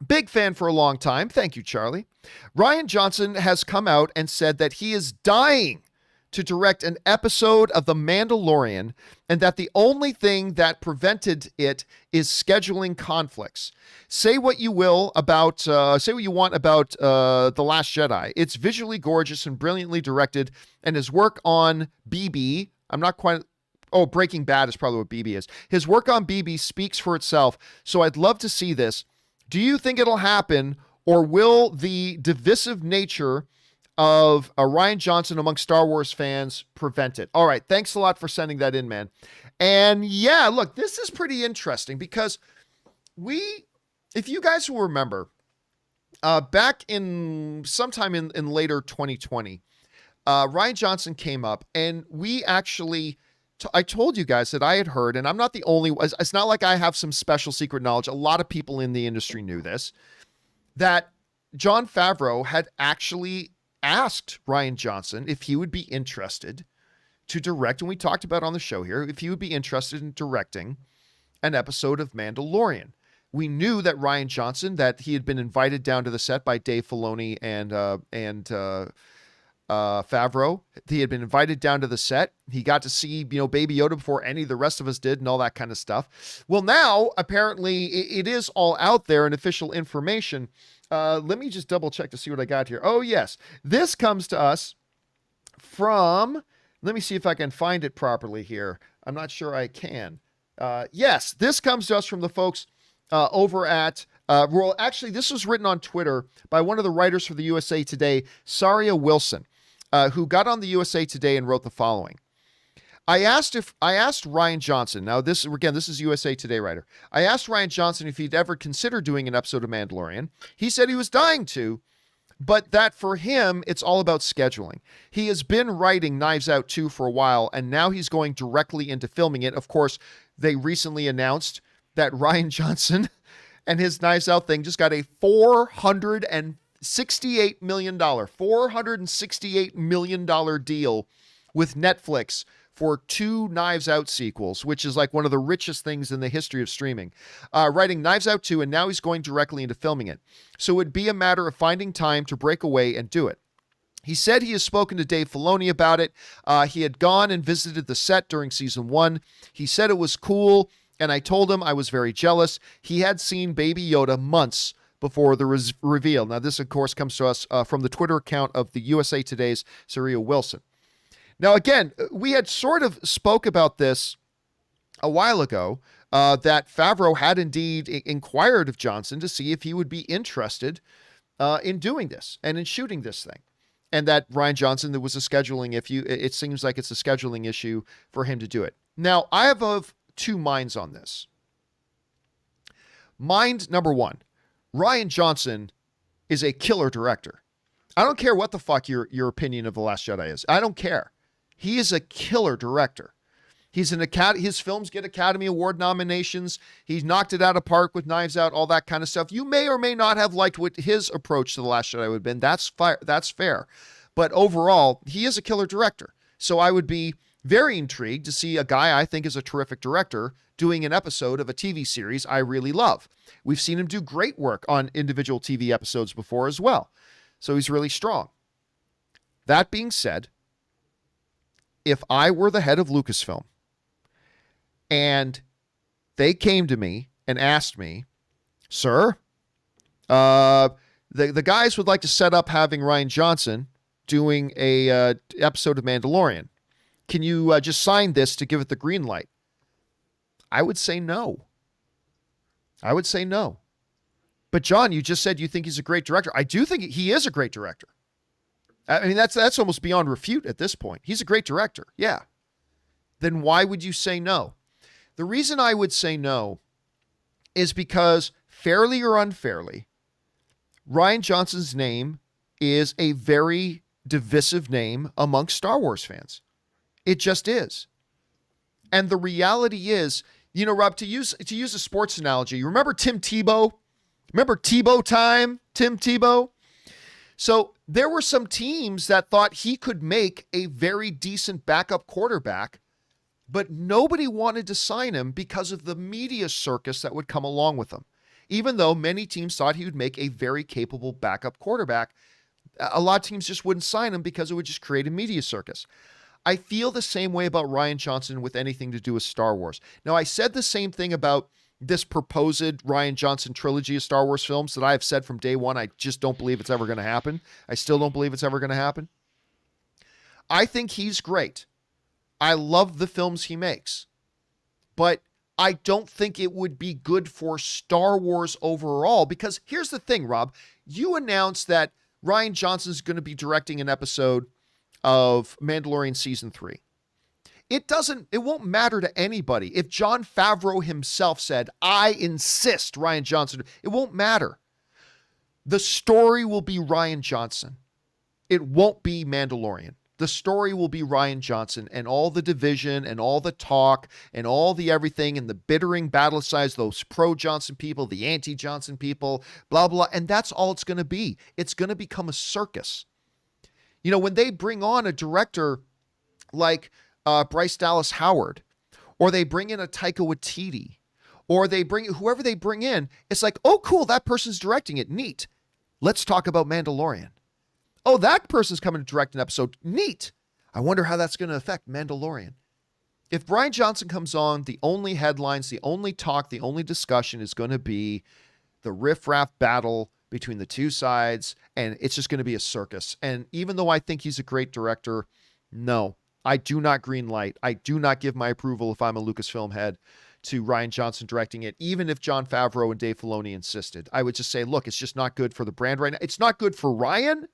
big fan for a long time. Thank you, Charlie. Rian Johnson has come out and said that he is dying to direct an episode of The Mandalorian, and that the only thing that prevented it is scheduling conflicts. Say what you want about The Last Jedi. It's visually gorgeous and brilliantly directed, and his work on BB, Breaking Bad is probably what BB is. His work on BB speaks for itself, so I'd love to see this. Do you think it'll happen, or will the divisive nature of Rian Johnson among Star Wars fans prevent it?" All right. Thanks a lot for sending that in, man. And yeah, look, this is pretty interesting because if you guys will remember, back in sometime in later 2020, Rian Johnson came up and we actually, I told you guys that I had heard, and I'm not the only one. It's not like I have some special secret knowledge. A lot of people in the industry knew this, that Jon Favreau had actually asked Rian Johnson if he would be interested to direct, and we talked about on the show here, if he would be interested in directing an episode of Mandalorian. We knew that Rian Johnson, that he had been invited down to the set by Dave Filoni and Favreau. He had been invited down to the set. He got to see, Baby Yoda before any of the rest of us did and all that kind of stuff. Well, now, apparently, it is all out there in official information. Let me just double check to see what I got here. Oh, yes. This comes to us from, let me see if I can find it properly here. I'm not sure I can. Yes, this comes to us from the folks over at, actually, this was written on Twitter by one of the writers for the USA Today, Saria Wilson, who got on the USA Today and wrote the following. I asked Rian Johnson, now this is USA Today writer. I asked Rian Johnson if he'd ever consider doing an episode of Mandalorian. He said he was dying to, but that for him, it's all about scheduling. He has been writing Knives Out 2 for a while, and now he's going directly into filming it. Of course, they recently announced that Rian Johnson and his Knives Out thing just got a $468 million deal with Netflix for 2 Knives Out sequels, which is like one of the richest things in the history of streaming. Writing Knives Out 2, and now he's going directly into filming it. So it would be a matter of finding time to break away and do it. He said he has spoken to Dave Filoni about it. He had gone and visited the set during season 1. He said it was cool, and I told him I was very jealous. He had seen Baby Yoda months before the reveal. Now, this, of course, comes to us from the Twitter account of the USA Today's Saria Wilson. Now, again, we had sort of spoke about this a while ago, that Favreau had indeed inquired of Johnson to see if he would be interested in doing this and in shooting this thing. And that Rian Johnson, there was a scheduling issue. It seems like it's a scheduling issue for him to do it. Now, I have of 2 minds on this. Mind number 1, Rian Johnson is a killer director. I don't care what the fuck your opinion of The Last Jedi is. I don't care. He is a killer director. His films get Academy Award nominations. He's knocked it out of park with Knives Out, all that kind of stuff. You may or may not have liked what his approach to The Last Jedi would have been. That's fair. But overall, he is a killer director. So I would be very intrigued to see a guy I think is a terrific director doing an episode of a TV series I really love. We've seen him do great work on individual TV episodes before as well. So he's really strong. That being said, if I were the head of Lucasfilm and they came to me and asked me, "Sir, The guys would like to set up having Rian Johnson doing a episode of Mandalorian. Can you just sign this to give it the green light? I would say no. But John, you just said you think he's a great director. I do think he is a great director. I mean, that's almost beyond refute at this point. He's a great director. Yeah. Then why would you say no? The reason I would say no is because, fairly or unfairly, Rian Johnson's name is a very divisive name amongst Star Wars fans. It just is. And the reality is, Rob, to use a sports analogy, you remember Tim Tebow? Remember Tebow time? Tim Tebow? So there were some teams that thought he could make a very decent backup quarterback, but nobody wanted to sign him because of the media circus that would come along with him. Even though many teams thought he would make a very capable backup quarterback, a lot of teams just wouldn't sign him because it would just create a media circus. I feel the same way about Rian Johnson with anything to do with Star Wars. Now, I said the same thing about this proposed Rian Johnson trilogy of Star Wars films that I have said from day one. I just don't believe it's ever going to happen. I still don't believe it's ever going to happen. I think he's great. I love the films he makes. But I don't think it would be good for Star Wars overall, because here's the thing, Rob. You announced that Rian Johnson is going to be directing an episode of Mandalorian Season 3. It won't matter to anybody if John Favreau himself said, I insist, Rian Johnson. It won't matter. The story will be Rian Johnson. It won't be Mandalorian. The story will be Rian Johnson, and all the division and all the talk and all the everything and the bittering battle sides, those pro-Johnson people, the anti-Johnson people, blah, blah. And that's all it's going to be. It's going to become a circus. When they bring on a director like Bryce Dallas Howard, or they bring in a Taika Waititi, or they bring whoever they bring in, it's like, oh, cool, that person's directing it. Neat. Let's talk about Mandalorian. Oh, that person's coming to direct an episode. Neat. I wonder how that's going to affect Mandalorian. If Rian Johnson comes on, the only headlines, the only talk, the only discussion is going to be the riff-raff battle between the two sides, and it's just going to be a circus. And even though I think he's a great director, no, I do not green light. I do not give my approval if I'm a Lucasfilm head to Rian Johnson directing it, even if Jon Favreau and Dave Filoni insisted. I would just say, look, it's just not good for the brand right now. It's not good for Rian.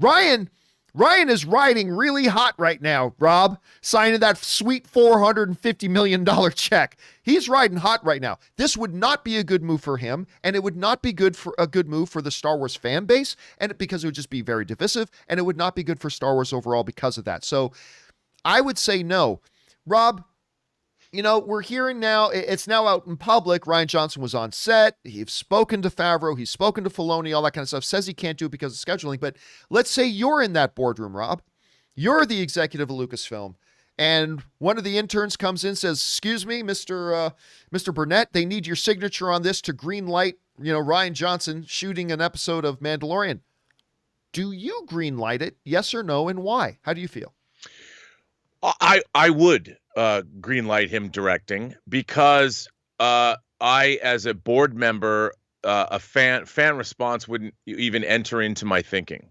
Rian is riding really hot right now, Rob, signing that sweet $450 million check. He's riding hot right now. This would not be a good move for him, and it would not be a good move for the Star Wars fan base, and because it would just be very divisive, and it would not be good for Star Wars overall because of that. So I would say no. Rob, we're hearing now, it's now out in public. Rian Johnson was on set. He's spoken to Favreau. He's spoken to Filoni, all that kind of stuff. Says he can't do it because of scheduling. But let's say you're in that boardroom, Rob. You're the executive of Lucasfilm. And one of the interns comes in and says, excuse me, Mr. Burnett, they need your signature on this to green light, Rian Johnson shooting an episode of Mandalorian. Do you green light it? Yes or no? And why? How do you feel? I would green light him directing, because I, as a board member, a fan response wouldn't even enter into my thinking,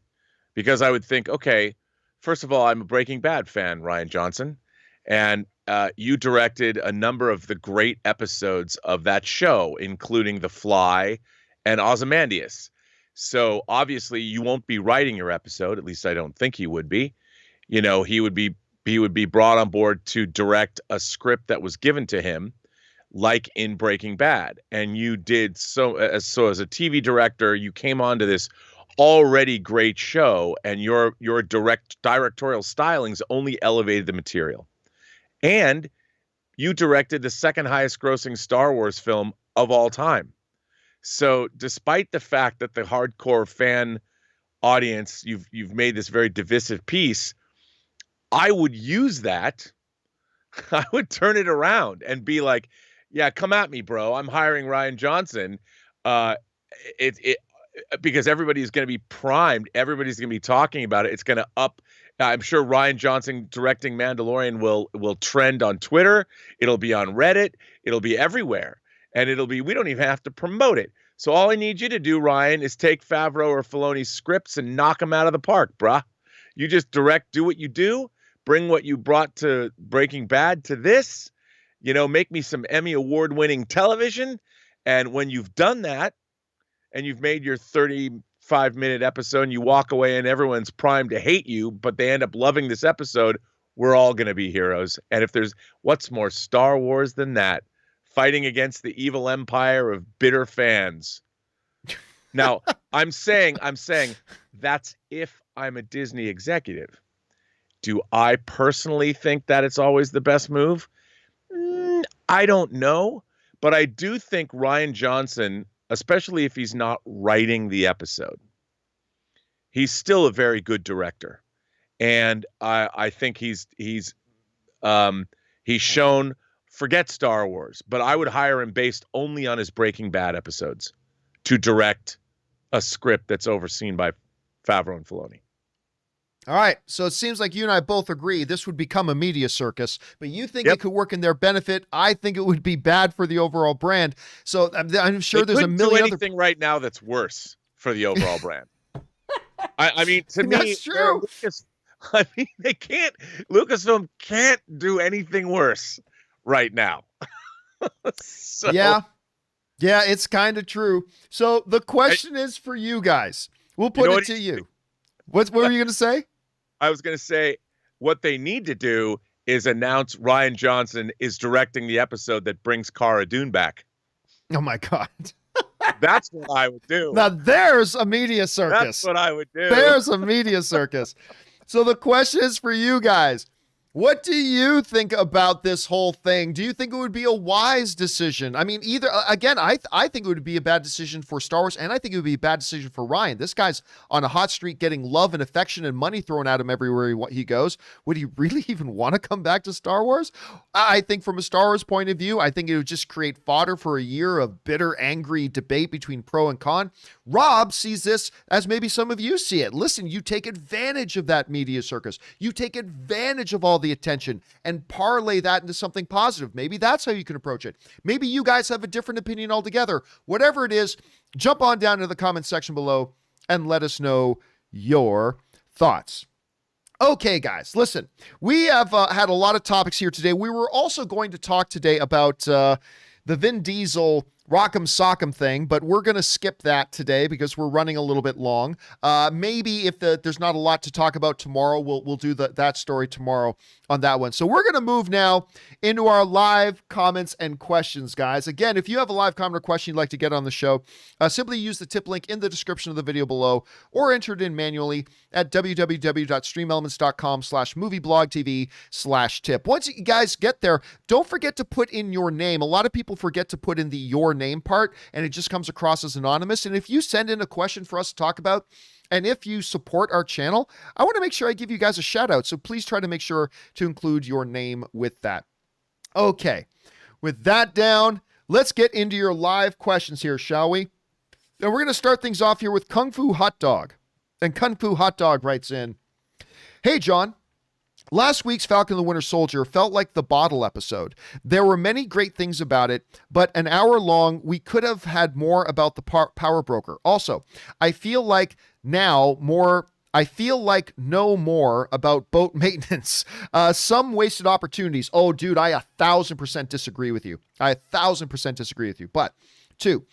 because I would think, okay, first of all, I'm a Breaking Bad fan, Rian Johnson, and you directed a number of the great episodes of that show, including The Fly and Ozymandias. So obviously you won't be writing your episode. At least I don't think he would be. He would be brought on board to direct a script that was given to him, like in Breaking Bad. And you did so as a TV director, you came onto this already great show, and your directorial stylings only elevated the material. And you directed the second highest grossing Star Wars film of all time. So despite the fact that the hardcore fan audience, you've made this very divisive piece, I would use that. I would turn it around and be like, yeah, come at me, bro. I'm hiring Rian Johnson. Because everybody's going to be primed. Everybody's going to be talking about it. It's going to up. I'm sure Rian Johnson directing Mandalorian will trend on Twitter. It'll be on Reddit. It'll be everywhere. And we don't even have to promote it. So all I need you to do, Ryan, is take Favreau or Filoni's scripts and knock them out of the park, bruh. You just direct, do what you do, bring what you brought to Breaking Bad to this, make me some Emmy award-winning television. And when you've done that and you've made your 35-minute episode and you walk away and everyone's primed to hate you, but they end up loving this episode, we're all going to be heroes. And if there's what's more Star Wars than that, fighting against the evil empire of bitter fans. Now, I'm saying that's if I'm a Disney executive. Do I personally think that it's always the best move? I don't know, but I do think Rian Johnson, especially if he's not writing the episode, he's still a very good director. And I think he's shown, forget Star Wars, but I would hire him based only on his Breaking Bad episodes to direct a script that's overseen by Favreau and Filoni. All right, so it seems like you and I both agree this would become a media circus, but you think it could work in their benefit. I think it would be bad for the overall brand. So I'm sure there's a million other anything right now that's worse for the overall brand. I mean, to me, that's true. Lucasfilm can't do anything worse right now. So. Yeah, it's kind of true. So the question is for you guys. We'll put it to you. What were you going to say? I was going to say what they need to do is announce Rian Johnson is directing the episode that brings Cara Dune back. Oh, my God. That's what I would do. Now, there's a media circus. That's what I would do. There's a media circus. So the question is for you guys. What do you think about this whole thing? Do you think it would be a wise decision? I mean, I think it would be a bad decision for Star Wars, and I think it would be a bad decision for Rian. This guy's on a hot streak getting love and affection and money thrown at him everywhere he goes. Would he really even want to come back to Star Wars? I think from a Star Wars point of view, I think it would just create fodder for a year of bitter, angry debate between pro and con. Rob sees this as maybe some of you see it. Listen, you take advantage of that media circus. You take advantage of all the attention and parlay that into something positive. Maybe that's how you can approach it. Maybe you guys have a different opinion altogether. Whatever it is, jump on down to the comment section below and let us know your thoughts. Okay, guys, listen, we have had a lot of topics here today. We were also going to talk today about the Vin Diesel Rock'em Sock'em thing, but we're going to skip that today because we're running a little bit long. Maybe if there's not a lot to talk about tomorrow, we'll do that story tomorrow on that one. So we're going to move now into our live comments and questions, guys. Again, if you have a live comment or question you'd like to get on the show, simply use the tip link in the description of the video below or enter it in manually at www.streamelements.com/movieblogtv/tip. Once you guys get there, don't forget to put in your name. A lot of people forget to put in the your name part, and it just comes across as anonymous. And if you send in a question for us to talk about, and if you support our channel, I want to make sure I give you guys a shout out. So please try to make sure to include your name with that. Okay, with that down, let's get into your live questions here, shall we? And we're going to start things off here with Kung Fu Hot Dog. And Kung Fu Hot Dog writes in, "Hey, John. Last week's Falcon and the Winter Soldier felt like the bottle episode. There were many great things about it, but an hour long, we could have had more about the power broker. Also, I feel like no more about boat maintenance. Some wasted opportunities. Oh, dude, I 1,000% disagree with you. But two,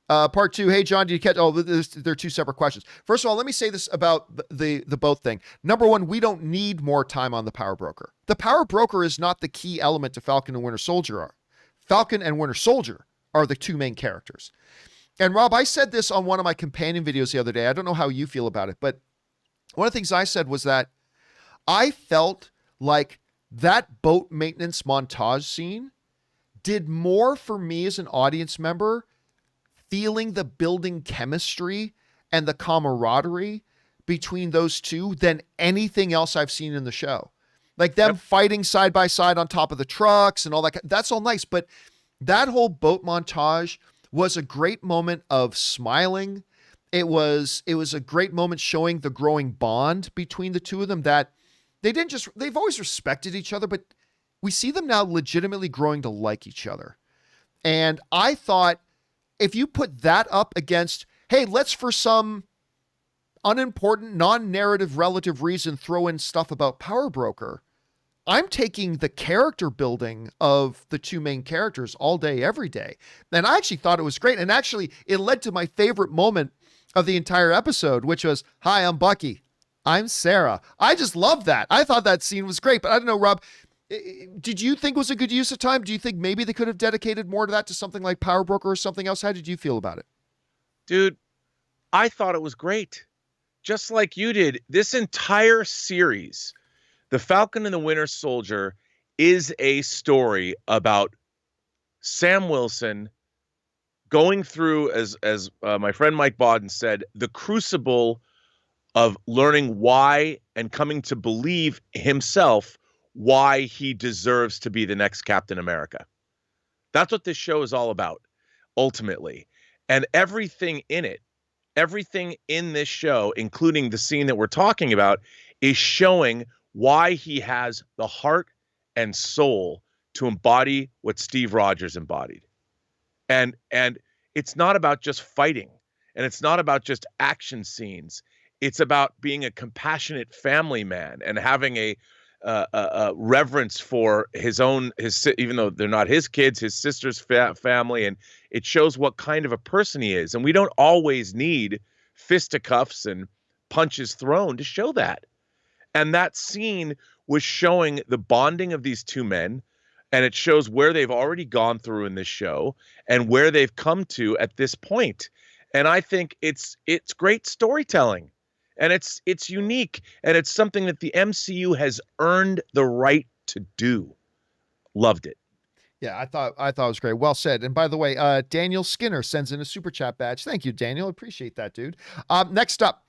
part two, hey, John, did you catch? Oh, they're two separate questions. First of all, let me say this about the boat thing. Number one, we don't need more time on the power broker. The power broker is not the key element to Falcon and Winter Soldier. Falcon and Winter Soldier are the two main characters. And Rob, I said this on one of my companion videos the other day. I don't know how you feel about it, but one of the things I said was that I felt like that boat maintenance montage scene did more for me as an audience member, feeling the building chemistry and the camaraderie between those two than anything else I've seen in the show. Like them fighting side by side on top of the trucks and all that. That's all nice. But that whole boat montage was a great moment of smiling. It was a great moment showing the growing bond between the two of them, that they've always respected each other, but we see them now legitimately growing to like each other. And I thought if you put that up against, hey, let's for some unimportant, non-narrative relative reason throw in stuff about Power Broker, I'm taking the character building of the two main characters all day, every day. And I actually thought it was great. And actually, it led to my favorite moment of the entire episode, which was, hi, I'm Bucky. I'm Sarah. I just love that. I thought that scene was great. But I don't know, Rob, did you think it was a good use of time? Do you think maybe they could have dedicated more to that, to something like Power Broker or something else? How did you feel about it? Dude, I thought it was great. Just like you did. This entire series, The Falcon and the Winter Soldier, is a story about Sam Wilson going through, as my friend Mike Bodden said, the crucible of learning why and coming to believe himself why he deserves to be the next Captain America. That's what this show is all about, ultimately. And everything in it, everything in this show, including the scene that we're talking about, is showing why he has the heart and soul to embody what Steve Rogers embodied. And it's not about just fighting, and it's not about just action scenes. It's about being a compassionate family man and having a reverence for his even though they're not his kids, his sister's family, and it shows what kind of a person he is. And we don't always need fisticuffs and punches thrown to show that. And that scene was showing the bonding of these two men, and it shows where they've already gone through in this show and where they've come to at this point. And I think it's great storytelling. And it's unique, and it's something that the MCU has earned the right to do. Loved it. Yeah, I thought it was great. Well said. And by the way, Daniel Skinner sends in a super chat badge. Thank you, Daniel. Appreciate that, dude. Next up,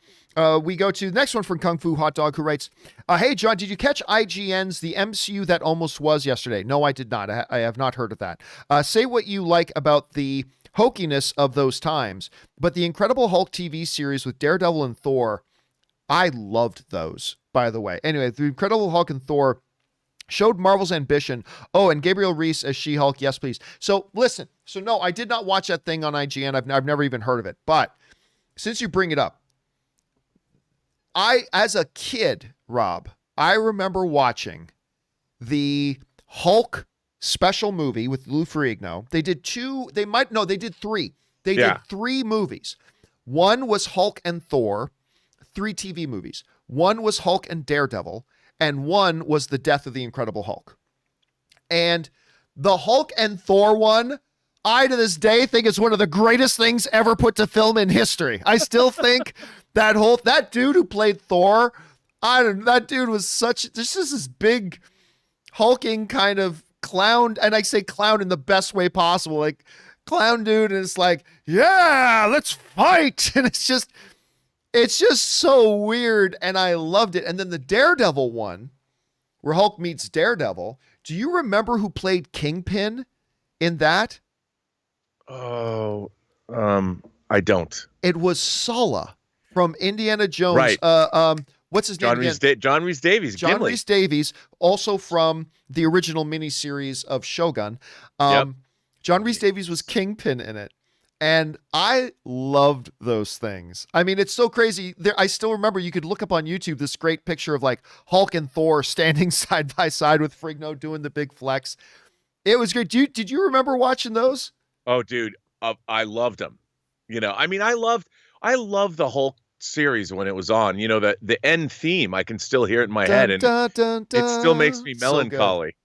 we go to the next one from Kung Fu Hot Dog, who writes, hey, John, did you catch IGN's The MCU That Almost Was yesterday? No, I did not. I have not heard of that. Say what you like about the hokiness of those times, but the Incredible Hulk TV series with Daredevil and Thor, I loved those, by the way. Anyway, The Incredible Hulk and Thor showed Marvel's ambition. Oh, and Gabriel Reese as She-Hulk. Yes, please. So listen. So no, I did not watch that thing on IGN. I've never even heard of it. But since you bring it up, as a kid, Rob, I remember watching the Hulk special movie with Lou Ferrigno. They did three. They did three movies. One was Hulk and Thor. 3 TV movies. One was Hulk and Daredevil, and one was The Death of the Incredible Hulk. And the Hulk and Thor one, I to this day think is one of the greatest things ever put to film in history. I still think that dude who played Thor, that dude was this big hulking kind of clown, and I say clown in the best way possible, like clown dude, and it's like, yeah, let's fight, and it's just so weird, and I loved it. And then the Daredevil one, where Hulk meets Daredevil, do you remember who played Kingpin in that? Oh, I don't. It was Sulla from Indiana Jones. Right. What's his name again? John Rhys Davies. John Rhys Davies, also from the original miniseries of Shogun. John Rhys Davies was Kingpin in it. And I loved those things. I mean, it's so crazy. I still remember, you could look up on YouTube this great picture of like Hulk and Thor standing side by side with Frigno doing the big flex. It was great. Did you remember watching those? Oh, dude, I loved them. I mean, I loved the Hulk series when it was on. The end theme, I can still hear it in my head, and it still makes me melancholy. So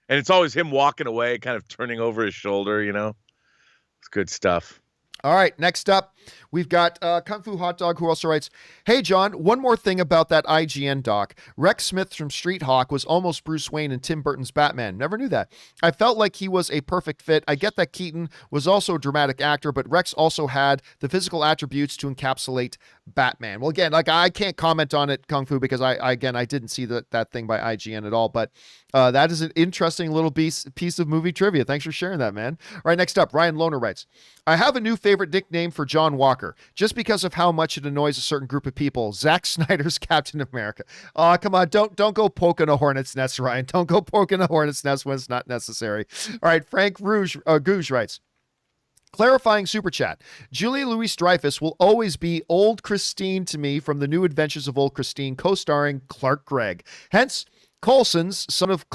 and it's always him walking away, kind of turning over his shoulder. It's good stuff. All right, next up, we've got Kung Fu Hot Dog, who also writes, hey, John, one more thing about that IGN doc. Rex Smith from Street Hawk was almost Bruce Wayne in Tim Burton's Batman. Never knew that. I felt like he was a perfect fit. I get that Keaton was also a dramatic actor, but Rex also had the physical attributes to encapsulate Batman. Well, again, like I can't comment on it, Kung Fu, because I didn't see that thing by IGN at all, but that is an interesting little piece of movie trivia. Thanks for sharing that, man. All right, next up, Ryan Lohner writes, I have a new favorite nickname for John Walker, just because of how much it annoys a certain group of people. Zack Snyder's Captain America. Oh, come on. Don't go poking a hornet's nest, Ryan. Don't go poking a hornet's nest when it's not necessary. All right, Frank Gouge writes, Clarifying super chat. Julia Louis-Dreyfus will always be old Christine to me from The New Adventures of Old Christine, co-starring Clark Gregg. Hence, Coulson's son of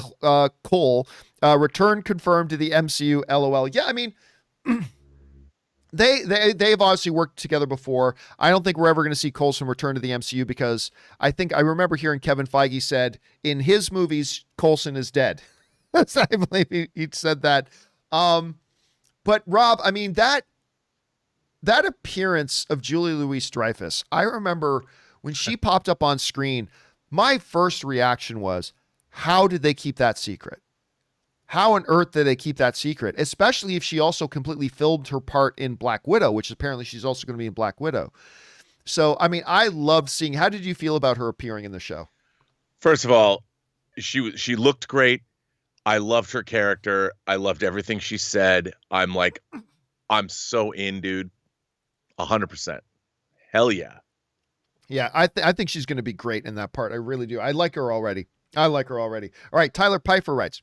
Cole return confirmed to the MCU. LOL. Yeah, I mean, they've obviously worked together before. I don't think we're ever going to see Coulson return to the MCU because I remember hearing Kevin Feige said in his movies Coulson is dead. I believe he said that. But Rob, I mean, that appearance of Julia Louis-Dreyfus, I remember when she popped up on screen, my first reaction was, how did they keep that secret? How on earth did they keep that secret? Especially if she also completely filmed her part in Black Widow, which apparently she's also going to be in Black Widow. So, I mean, I loved seeing, how did you feel about her appearing in the show? First of all, she looked great. I loved her character. I loved everything she said. I'm so in, dude. 100%. Hell yeah. Yeah, I think she's going to be great in that part. I really do. I like her already. All right, Tyler Pfeiffer writes,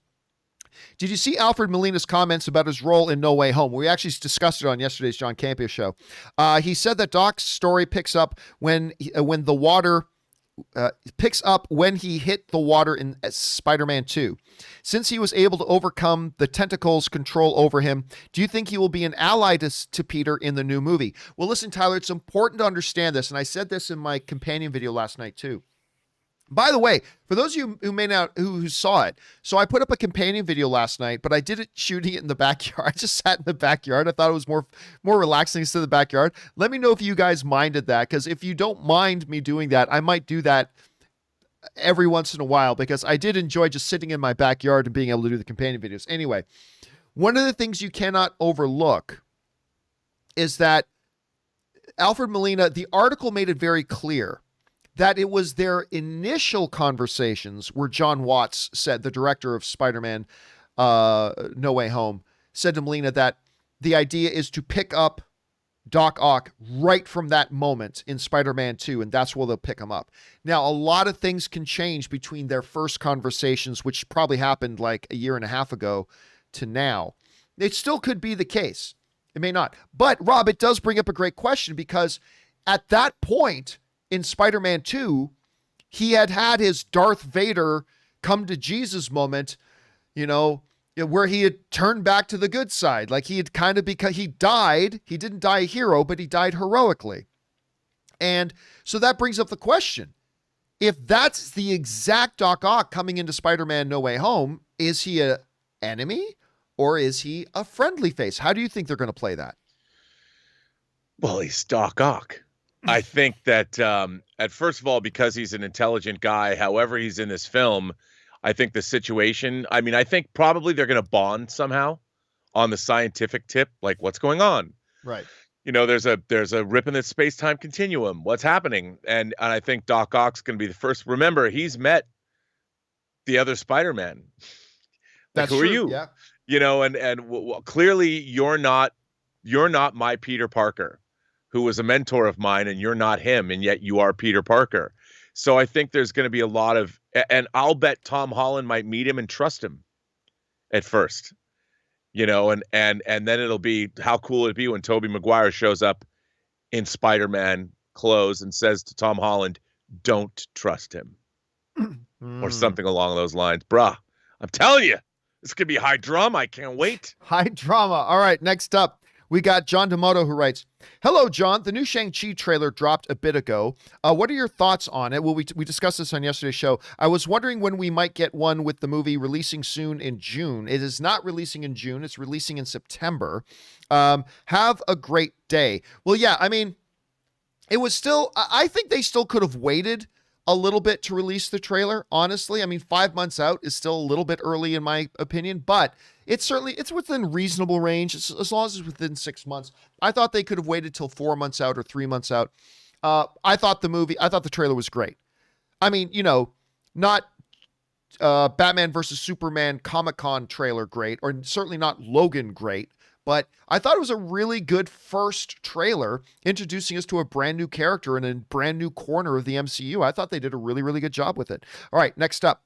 did you see Alfred Molina's comments about his role in No Way Home? We actually discussed it on yesterday's John Campea show. He said that Doc's story picks up when the water... picks up when he hit the water in Spider-Man 2. Since he was able to overcome the tentacles' control over him, do you think he will be an ally to Peter in the new movie? Well, listen, Tyler, it's important to understand this, and I said this in my companion video last night too. By the way, for those of you who may not who saw it, so I put up a companion video last night, but I did it shooting it in the backyard. I just sat in the backyard. I thought it was more relaxing to sit in the backyard. Let me know if you guys minded that, because if you don't mind me doing that, I might do that every once in a while, because I did enjoy just sitting in my backyard and being able to do the companion videos. Anyway, one of the things you cannot overlook is that Alfred Molina, the article made it very clear that it was their initial conversations where John Watts said, the director of Spider-Man No Way Home, said to Molina that the idea is to pick up Doc Ock right from that moment in Spider-Man 2, and that's where they'll pick him up. Now, a lot of things can change between their first conversations, which probably happened like a year and a half ago, to now. It still could be the case. It may not. But, Rob, it does bring up a great question, because at that point in Spider-Man 2, he had his Darth Vader come to Jesus moment, where he had turned back to the good side. Like he had kind of he died. He didn't die a hero, but he died heroically. And so that brings up the question. If that's the exact Doc Ock coming into Spider-Man No Way Home, is he an enemy or is he a friendly face? How do you think they're going to play that? Well, he's Doc Ock. I think that at first of all, because he's an intelligent guy, however he's in this film, I think the situation, I think probably they're going to bond somehow on the scientific tip, like what's going on. Right. There's a rip in the space-time continuum. What's happening? And I think Doc Ock's going to be the first. Remember, he's met the other Spider-Man. That's who true. are you? Yeah. And clearly you're not my Peter Parker, who was a mentor of mine, and you're not him, and yet you are Peter Parker. So I think there's going to be a lot of, and I'll bet Tom Holland might meet him and trust him at first, and then it'll be, how cool it'd be when Tobey Maguire shows up in Spider-Man clothes and says to Tom Holland, don't trust him, or something along those lines. Bruh, I'm telling you, this could be high drama. I can't wait. High drama. All right, next up, we got John D'Amato, who writes, hello, John. The new Shang-Chi trailer dropped a bit ago. What are your thoughts on it? Well, we discussed this on yesterday's show. I was wondering when we might get one with the movie releasing soon in June. It is not releasing in June. It's releasing in September. Have a great day. Well, yeah, it was still, I think they still could have waited a little bit to release the trailer, honestly. 5 months out is still a little bit early in my opinion, but it's within reasonable range as long as it's within 6 months. I thought they could have waited till 4 months out or 3 months out. I thought the trailer was great. Not Batman versus Superman Comic-Con trailer great, or certainly not Logan great, but I thought it was a really good first trailer introducing us to a brand new character in a brand new corner of the MCU. I thought they did a really, really good job with it. All right, next up.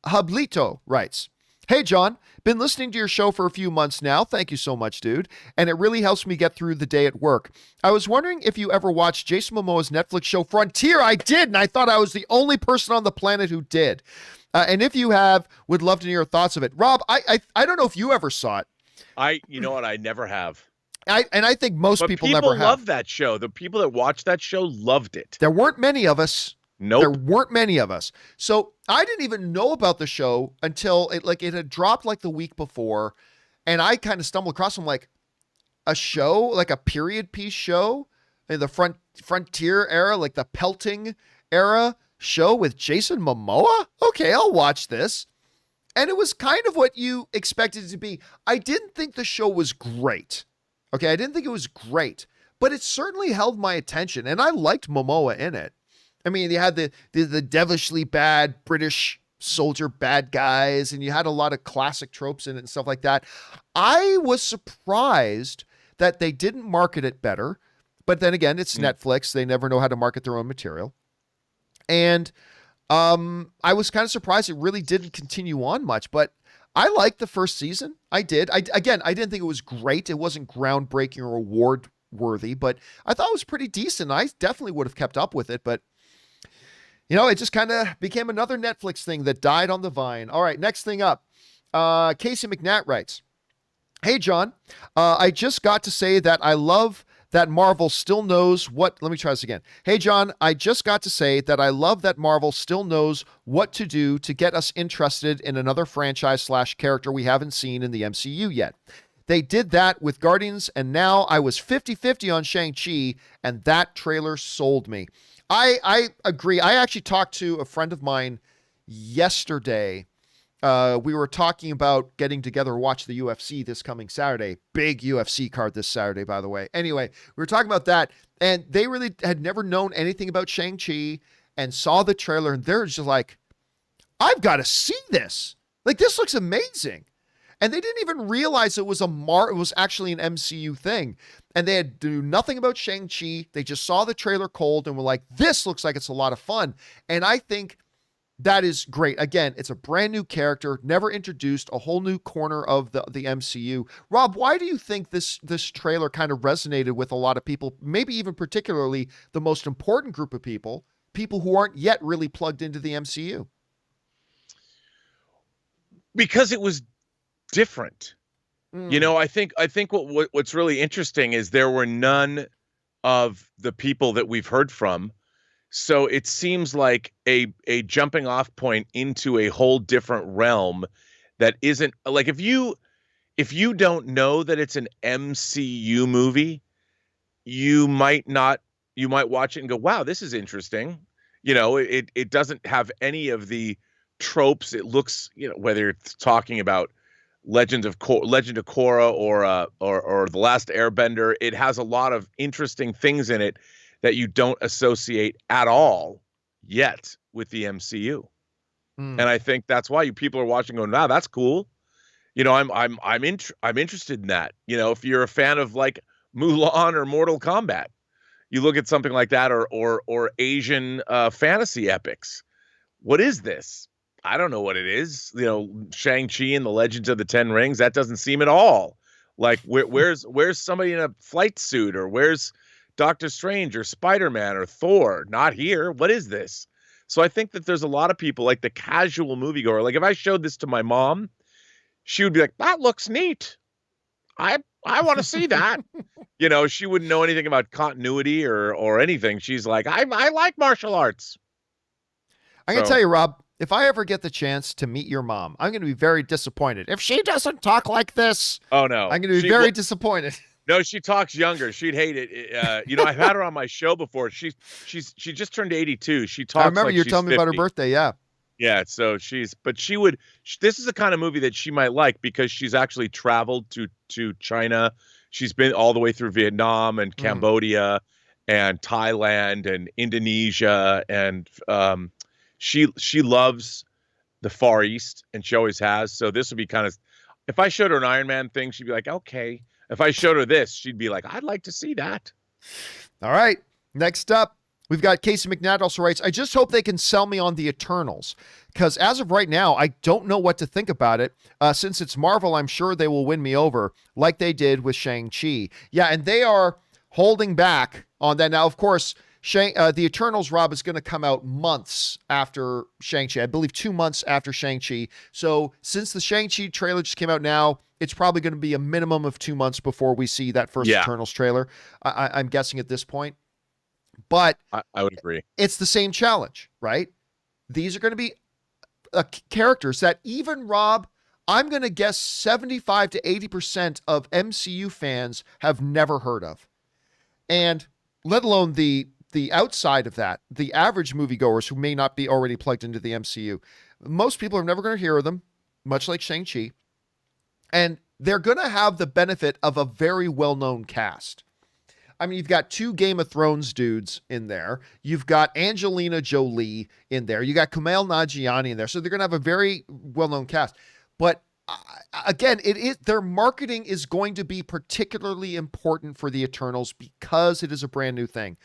Hublito writes, Hey, John, been listening to your show for a few months now. Thank you so much, dude. And it really helps me get through the day at work. I was wondering if you ever watched Jason Momoa's Netflix show Frontier. I did, and I thought I was the only person on the planet who did. And if you have, would love to hear your thoughts of it. Rob, I don't know if you ever saw it. You know what? I never have. I think most people never have. People love that show. The people that watched that show loved it. There weren't many of us. Nope. There weren't many of us. So I didn't even know about the show until it had dropped like the week before. And I kind of stumbled across them, like a show, like a period piece show in the Frontier era, like the Pelting era show with Jason Momoa. Okay, I'll watch this. And it was kind of what you expected it to be. I didn't think the show was great. Okay, I didn't think it was great, but it certainly held my attention, and I liked Momoa in it. I mean, you had the devilishly bad British soldier bad guys, and you had a lot of classic tropes in it and stuff like that. I was surprised that they didn't market it better, but then again, it's Netflix. They never know how to market their own material. And I was kind of surprised it really didn't continue on much, but I liked the first season. I did. I didn't think it was great. It wasn't groundbreaking or award worthy, but I thought it was pretty decent. I definitely would have kept up with it, but it just kind of became another Netflix thing that died on the vine. All right, next thing up. Casey McNatt writes, "Hey, John, I just got to say that I love that Marvel still knows what..." Let me try this again. "Hey, John, I just got to say that I love that Marvel still knows what to do to get us interested in another franchise/character we haven't seen in the MCU yet. They did that with Guardians, and now I was 50-50 on Shang-Chi, and that trailer sold me." I agree. I actually talked to a friend of mine yesterday. We were talking about getting together to watch the UFC this coming Saturday. Big UFC card this Saturday, by the way. Anyway, we were talking about that, and they really had never known anything about Shang-Chi and saw the trailer, and they're just like, I've got to see this. Like, this looks amazing. And they didn't even realize it was actually an MCU thing. And they had to do nothing about Shang-Chi. They just saw the trailer cold and were like, this looks like it's a lot of fun. And I think that is great. Again, it's a brand new character, never introduced, a whole new corner of the MCU. Rob, why do you think this trailer kind of resonated with a lot of people, maybe even particularly the most important group of people who aren't yet really plugged into the MCU? Because it was different. I think what's really interesting is there were none of the people that we've heard from. So it seems like a jumping off point into a whole different realm that isn't like, if you don't know that it's an MCU movie, you might watch it and go, wow, this is interesting. It doesn't have any of the tropes. It looks, whether it's talking about Legend of Korra or The Last Airbender, it has a lot of interesting things in it that you don't associate at all yet with the MCU. And I think that's why people are watching going, wow, that's cool. I'm interested in that. If you're a fan of like Mulan or Mortal Kombat, you look at something like that, or Asian fantasy epics. What is this? I don't know what it is. Shang-Chi and the Legends of the Ten Rings, that doesn't seem at all like where's somebody in a flight suit, or where's Doctor Strange or Spider-Man or Thor? Not here. What is this? So I think that there's a lot of people, like the casual moviegoer. Like if I showed this to my mom, she would be like, that looks neat. I want to see that. She wouldn't know anything about continuity or anything. She's like, I like martial arts. I'm going to tell you, Rob, if I ever get the chance to meet your mom, I'm going to be very disappointed. If she doesn't talk like this, oh no, I'm going to be very disappointed. No, she talks younger. She'd hate it. I've had her on my show before. She just turned 82. She talks. I remember like you were telling 50. me about her birthday. Yeah. Yeah. So this is the kind of movie that she might like because she's actually traveled to China. She's been all the way through Vietnam and Cambodia and Thailand and Indonesia. And she loves the Far East, and she always has. So this would be kind of, if I showed her an Iron Man thing, she'd be like, okay. If I showed her this, she'd be like, I'd like to see that. All right. Next up, We've got Casey McNatt also writes, I just hope they can sell me on the Eternals, because as of right now, I don't know what to think about it. Since it's Marvel, I'm sure they will win me over like they did with Shang-Chi. Yeah, and they are holding back on that. Now, of course, the Eternals, Rob, is going to come out months after Shang-Chi. I believe 2 months after Shang-Chi. So since the Shang-Chi trailer just came out now, it's probably going to be a minimum of 2 months before we see that first Eternals trailer. I'm guessing at this point. But I would agree. It's the same challenge, right? These are going to be characters that even, Rob, I'm going to guess 75 to 80% of MCU fans have never heard of. And let alone the outside of that, the average moviegoers who may not be already plugged into the MCU. Most people are never going to hear of them, much like Shang-Chi. And they're going to have the benefit of a very well-known cast. I mean, you've got 2 Game of Thrones dudes in there. You've got Angelina Jolie in there. You got Kumail Nanjiani in there. So they're going to have a very well-known cast. But again, their marketing is going to be particularly important for the Eternals because it is a brand new thing.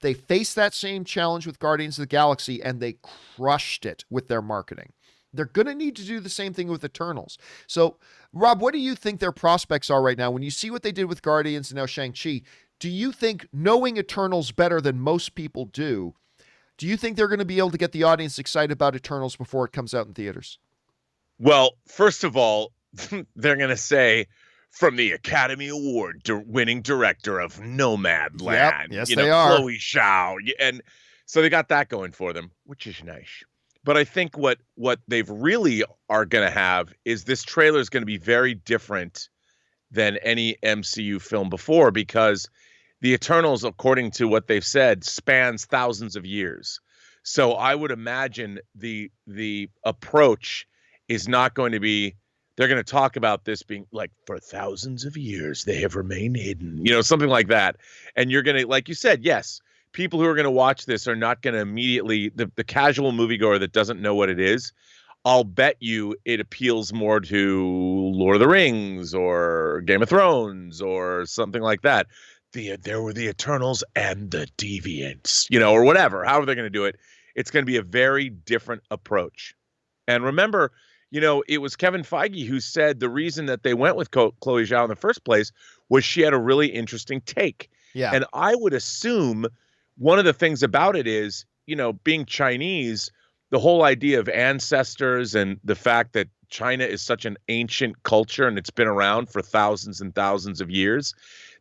They faced that same challenge with Guardians of the Galaxy, and they crushed it with their marketing. They're going to need to do the same thing with Eternals. So, Rob, what do you think their prospects are right now? When you see what they did with Guardians and now Shang-Chi, do you think, knowing Eternals better than most people do you think they're going to be able to get the audience excited about Eternals before it comes out in theaters? Well, first of all, they're going to say, from the Academy Award winning director of Nomadland. Yep. Yes, they are. Chloe Zhao. And so they got that going for them, which is nice. But I think what they've really are going to have is this trailer is going to be very different than any MCU film before, because the Eternals, according to what they've said, spans thousands of years. So I would imagine the approach is not going to be, they're going to talk about this being like, for thousands of years, they have remained hidden, something like that. And you're going to, like you said, yes, people who are going to watch this are not going to immediately, the casual moviegoer that doesn't know what it is, I'll bet you it appeals more to Lord of the Rings or Game of Thrones or something like that. There were the Eternals and the Deviants, or whatever, however they're going to do it. It's going to be a very different approach. And remember, it was Kevin Feige who said the reason that they went with Chloe Zhao in the first place was she had a really interesting take. Yeah. And I would assume one of the things about it is, being Chinese, the whole idea of ancestors and the fact that China is such an ancient culture and it's been around for thousands and thousands of years,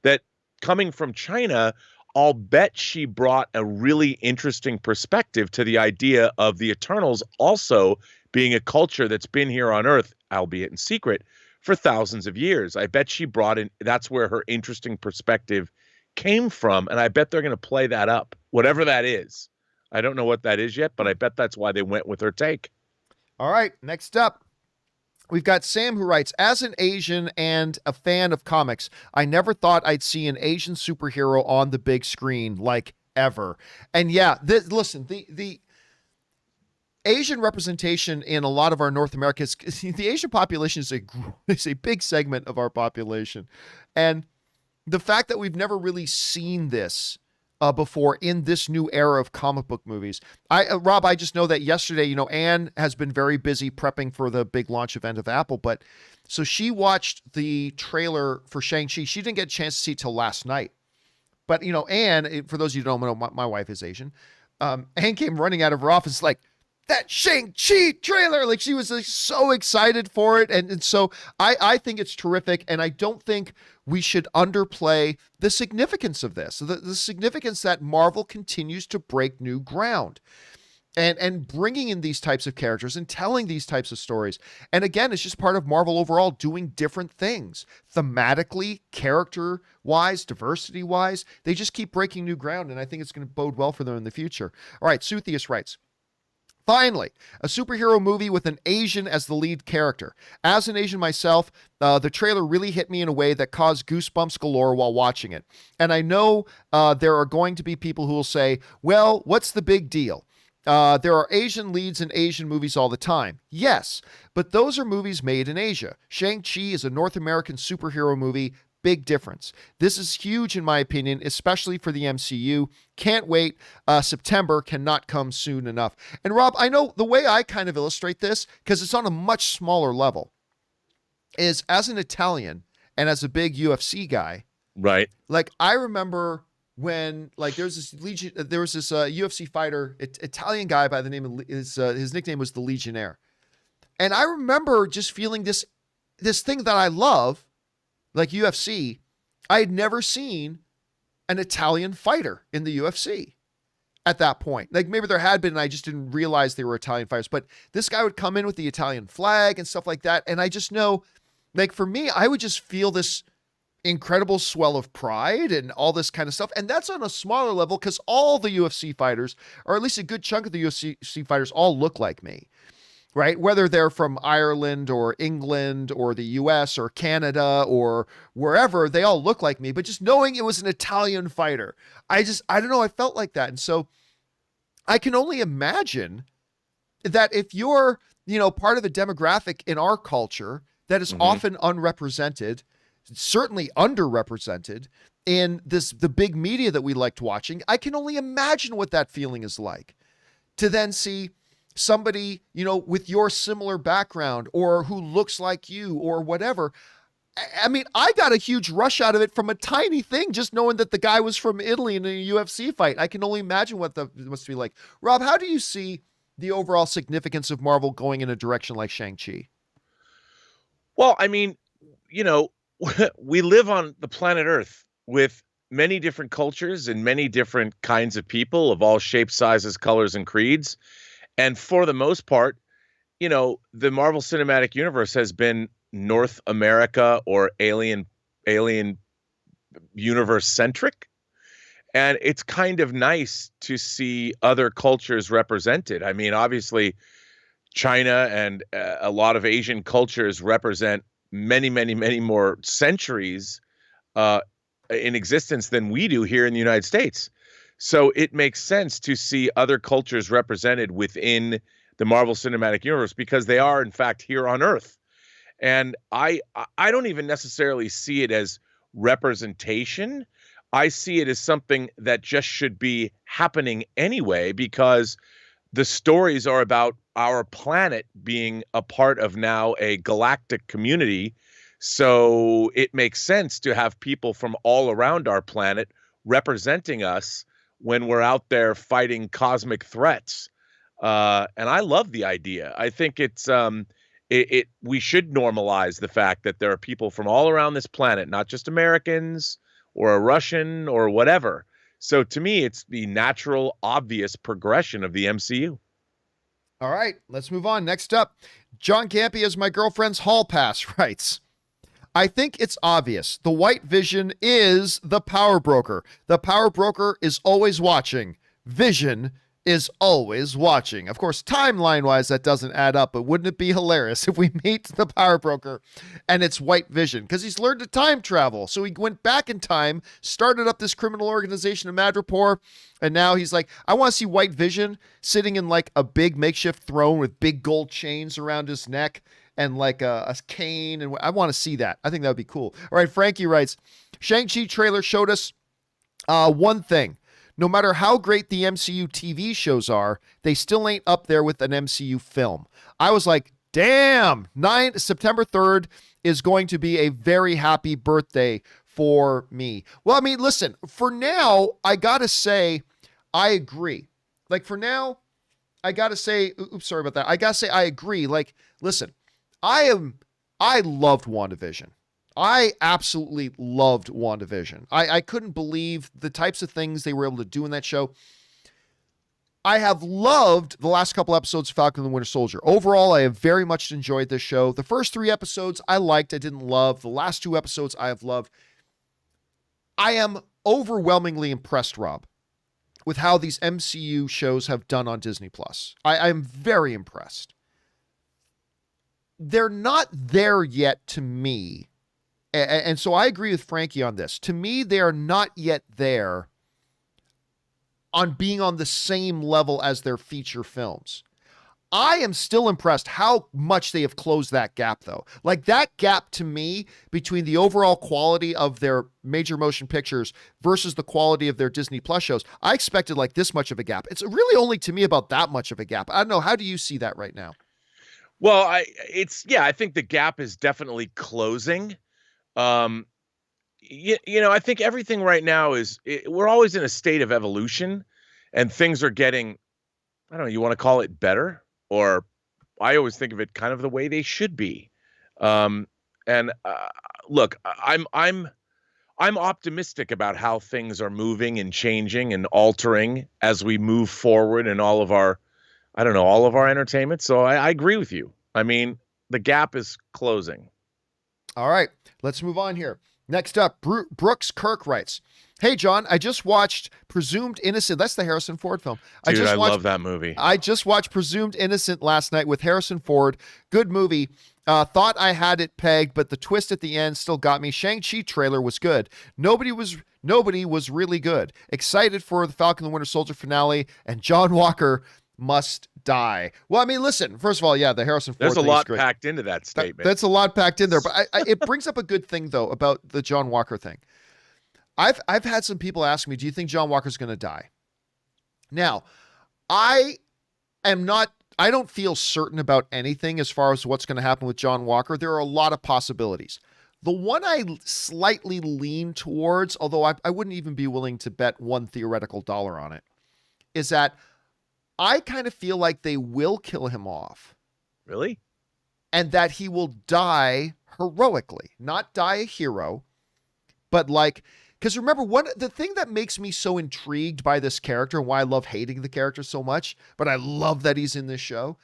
that coming from China, I'll bet she brought a really interesting perspective to the idea of the Eternals also being a culture that's been here on Earth, albeit in secret, for thousands of years. I bet she brought in, that's where her interesting perspective came from, and I bet they're going to play that up, whatever that is. I don't know what that is yet, but I bet that's why they went with her take. All right, next up, we've got Sam who writes, as an Asian and a fan of comics, I never thought I'd see an Asian superhero on the big screen, like, ever. And yeah, listen, the Asian representation in a lot of our North America, the Asian population is a big segment of our population. And the fact that we've never really seen this before in this new era of comic book movies. Rob, I just know that yesterday, Anne has been very busy prepping for the big launch event of Apple, but so she watched the trailer for Shang-Chi. She didn't get a chance to see it till last night. But, Anne, for those of you who don't know, my wife is Asian. Anne came running out of her office like, that Shang-Chi trailer, like she was so excited for it. And so I think it's terrific. And I don't think we should underplay the significance of this, the significance that Marvel continues to break new ground and bringing in these types of characters and telling these types of stories. And again, it's just part of Marvel overall doing different things thematically, character wise, diversity wise. They just keep breaking new ground. And I think it's going to bode well for them in the future. All right. Suthius writes, finally, a superhero movie with an Asian as the lead character. As an Asian myself, the trailer really hit me in a way that caused goosebumps galore while watching it. And I know there are going to be people who will say, well, what's the big deal? There are Asian leads in Asian movies all the time. Yes, but those are movies made in Asia. Shang-Chi is a North American superhero movie Big difference. This is huge in my opinion, especially for the MCU. Can't wait. September cannot come soon enough. And Rob, I know the way I kind of illustrate this, because it's on a much smaller level, is as an Italian and as a big UFC guy. Right. Like I remember when like there was this UFC fighter, Italian guy by the name of his nickname was the Legionnaire. And I remember just feeling this thing that I love, like UFC. I had never seen an Italian fighter in the UFC at that point. Like maybe there had been, and I just didn't realize they were Italian fighters, but this guy would come in with the Italian flag and stuff like that. And I just know, like for me, I would just feel this incredible swell of pride and all this kind of stuff. And that's on a smaller level because all the UFC fighters, or at least a good chunk of the UFC fighters, all look like me. Right? Whether they're from Ireland or England or the US or Canada or wherever, they all look like me. But just knowing it was an Italian fighter, I don't know, I felt like that. And so I can only imagine that if you're, part of a demographic in our culture that is often unrepresented, certainly underrepresented in the big media that we liked watching, I can only imagine what that feeling is like to then see somebody, with your similar background or who looks like you or whatever. I mean, I got a huge rush out of it from a tiny thing, just knowing that the guy was from Italy in a UFC fight. I can only imagine what it must be like. Rob, how do you see the overall significance of Marvel going in a direction like Shang-Chi? Well, I mean, we live on the planet Earth with many different cultures and many different kinds of people of all shapes, sizes, colors, and creeds. And for the most part, the Marvel Cinematic Universe has been North America or alien universe centric. And it's kind of nice to see other cultures represented. I mean, obviously, China and a lot of Asian cultures represent many, many, many more centuries in existence than we do here in the United States. So it makes sense to see other cultures represented within the Marvel Cinematic Universe because they are, in fact, here on Earth. And I don't even necessarily see it as representation. I see it as something that just should be happening anyway because the stories are about our planet being a part of now a galactic community. So it makes sense to have people from all around our planet representing us when we're out there fighting cosmic threats. And I love the idea. I think it's we should normalize the fact that there are people from all around this planet, not just Americans or a Russian or whatever. So to me, it's the natural, obvious progression of the MCU. All right, let's move on. Next up, John Campea is my girlfriend's hall pass writes, I think it's obvious. The White Vision is the power broker. The power broker is always watching. Vision is always watching. Of course, timeline-wise, that doesn't add up, but wouldn't it be hilarious if we meet the power broker and it's White Vision? Because he's learned to time travel. So he went back in time, started up this criminal organization of Madripoor, and now he's like, I want to see White Vision sitting in like a big makeshift throne with big gold chains around his neck and like a cane, and I want to see that. I think that would be cool. All right, Frankie writes, Shang-Chi trailer showed us one thing. No matter how great the MCU TV shows are, they still ain't up there with an MCU film. I was like, damn, September 3rd is going to be a very happy birthday for me. Well, I mean, listen, for now, I got to say, I agree. Like for now, I got to say, oops, sorry about that. I got to say, I agree. Like, listen, I loved WandaVision. I absolutely loved WandaVision. I couldn't believe the types of things they were able to do in that show. I have loved the last couple episodes of Falcon and the Winter Soldier. Overall, I have very much enjoyed this show. The first 3 episodes I liked, I didn't love. The last 2 episodes I have loved. I am overwhelmingly impressed, Rob, with how these MCU shows have done on Disney+. I'm very impressed. They're not there yet to me. And so I agree with Frankie on this. To me, they are not yet there on being on the same level as their feature films. I am still impressed how much they have closed that gap, though. Like, that gap to me between the overall quality of their major motion pictures versus the quality of their Disney Plus shows, I expected like this much of a gap. It's really only to me about that much of a gap. I don't know. How do you see that right now? Well, I think the gap is definitely closing. Um, I think everything right now we're always in a state of evolution, and things are getting, I don't know, you want to call it better, or I always think of it kind of the way they should be. And look, I'm optimistic about how things are moving and changing and altering as we move forward in all of our entertainment. So I agree with you. I mean, the gap is closing. All right, let's move on here. Next up, Brooks Kirk writes, "Hey, John, I just watched Presumed Innocent." That's the Harrison Ford film. Dude, I love that movie. I just watched Presumed Innocent last night with Harrison Ford. Good movie. Thought I had it pegged, but the twist at the end still got me. Shang-Chi trailer was good. Nobody was really good. Excited for the Falcon and the Winter Soldier finale, and John Walker must die. Well, I mean, listen, first of all, yeah, the Harrison Ford There's a thing lot is great. packed into that statement. That's a lot packed in there, but it brings up a good thing, though, about the John Walker thing. I've had some people ask me, do you think John Walker's going to die? Now, I don't feel certain about anything as far as what's going to happen with John Walker. There are a lot of possibilities. The one I slightly lean towards, although I wouldn't even be willing to bet one theoretical dollar on it, is that I kind of feel like they will kill him off. Really? And that he will die heroically, not die a hero, but like, because remember, the thing that makes me so intrigued by this character and why I love hating the character so much, but I love that he's in this show,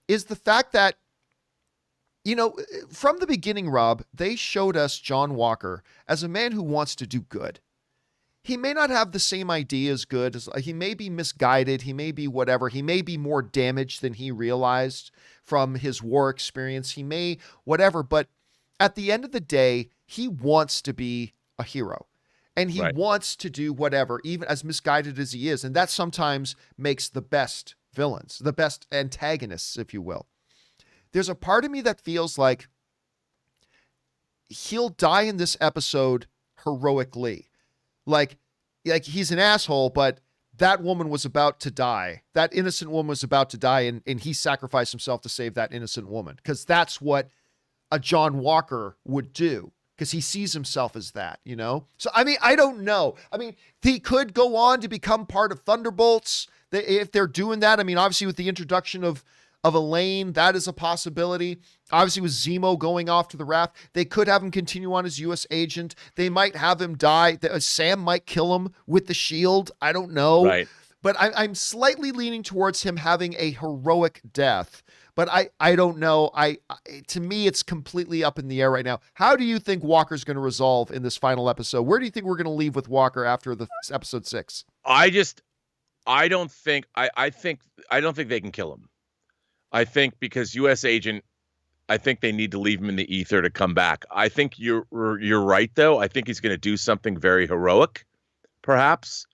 is the fact that, from the beginning, Rob, they showed us John Walker as a man who wants to do good. He may not have the same ideas good. He may be misguided. He may be whatever. He may be more damaged than he realized from his war experience. He may whatever. But at the end of the day, he wants to be a hero. And he wants to do whatever, even as misguided as he is. And that sometimes makes the best villains, the best antagonists, if you will. There's a part of me that feels like he'll die in this episode heroically. Like he's an asshole, but that woman was about to die. That innocent woman was about to die, and he sacrificed himself to save that innocent woman. Because that's what a John Walker would do. Because he sees himself as that, So, I mean, I don't know. I mean, he could go on to become part of Thunderbolts. If they're doing that, I mean, obviously with the introduction of Elaine, that is a possibility. Obviously with Zemo going off to the raft, they could have him continue on as U.S. agent. They might have him die. Sam might kill him with the shield. I don't know. Right. But I'm slightly leaning towards him having a heroic death. But I don't know. To me, it's completely up in the air right now. How do you think Walker's going to resolve in this final episode? Where do you think we're going to leave with Walker after the episode 6? I don't think they can kill him. I think because U.S. agent, I think they need to leave him in the ether to come back. I think you're right, though. I think he's going to do something very heroic, perhaps,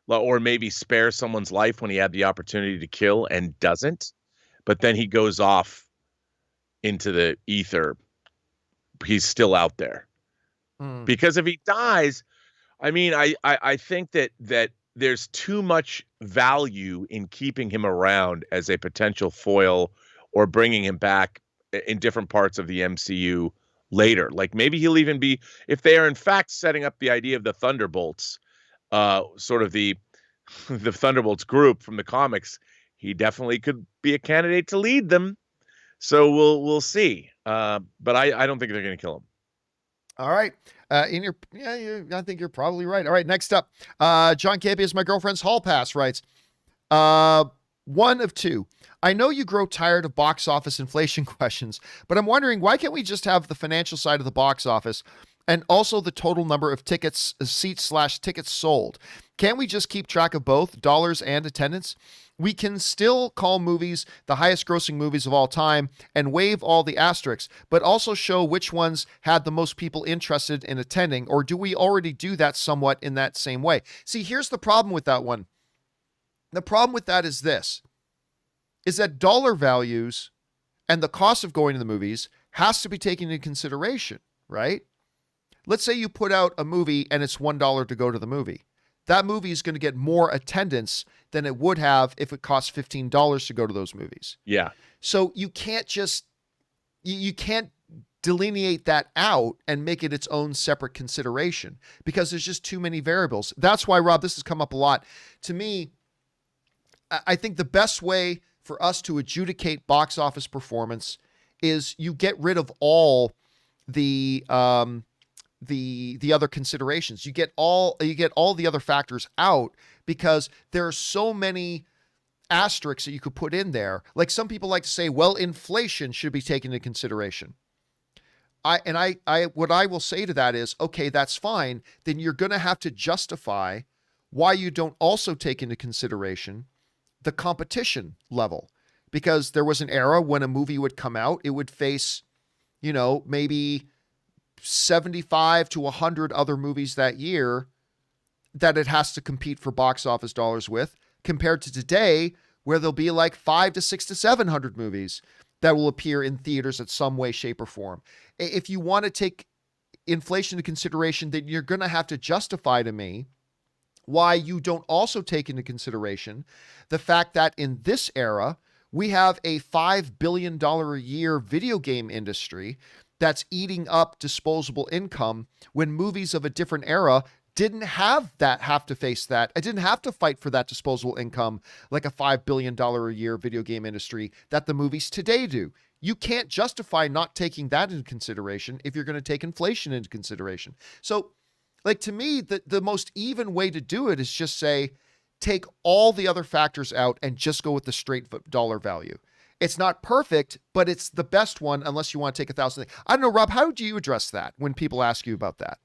or maybe spare someone's life when he had the opportunity to kill and doesn't. But then he goes off into the ether. He's still out there. Because if he dies, I mean, I think that there's too much value in keeping him around as a potential foil or bringing him back in different parts of the MCU later. Like maybe he'll even be, if they are in fact setting up the idea of the Thunderbolts, sort of the Thunderbolts group from the comics, he definitely could be a candidate to lead them. So we'll see. But I don't think they're going to kill him. All right. I think you're probably right. All right. Next up, John Campea is my girlfriend's hall pass writes, one of two. I know you grow tired of box office inflation questions, but I'm wondering, why can't we just have the financial side of the box office and also the total number of seats/tickets sold? Can't we just keep track of both dollars and attendance? We can still call movies the highest grossing movies of all time and waive all the asterisks, but also show which ones had the most people interested in attending, or do we already do that somewhat in that same way? See, here's the problem with that one. The problem with that is this. is that dollar values and the cost of going to the movies has to be taken into consideration, right? Let's say you put out a movie and it's $1 to go to the movie. That movie is going to get more attendance than it would have if it cost $15 to go to those movies. Yeah. So you can't just, you can't delineate that out and make it its own separate consideration because there's just too many variables. That's why, Rob, this has come up a lot. To me, I think the best way for us to adjudicate box office performance is you get rid of all the other considerations. You get all the other factors out because there are so many asterisks that you could put in there. Like some people like to say, well, inflation should be taken into consideration. What I will say to that is, okay, that's fine. Then you're going to have to justify why you don't also take into consideration the competition level, because there was an era when a movie would come out, it would face, maybe 75 to 100 other movies that year that it has to compete for box office dollars with, compared to today where there'll be like 5 to 6 to 700 movies that will appear in theaters in some way, shape, or form. If you want to take inflation into consideration, then you're going to have to justify to me why you don't also take into consideration the fact that in this era, we have a $5 billion a year video game industry that's eating up disposable income when movies of a different era didn't have to face that. I didn't have to fight for that disposable income like a $5 billion a year video game industry that the movies today do. You can't justify not taking that into consideration if you're going to take inflation into consideration. So, like, to me, the most even way to do it is just say, take all the other factors out and just go with the straight dollar value. It's not perfect, but it's the best one unless you want to take 1,000. I don't know, Rob, how do you address that when people ask you about that?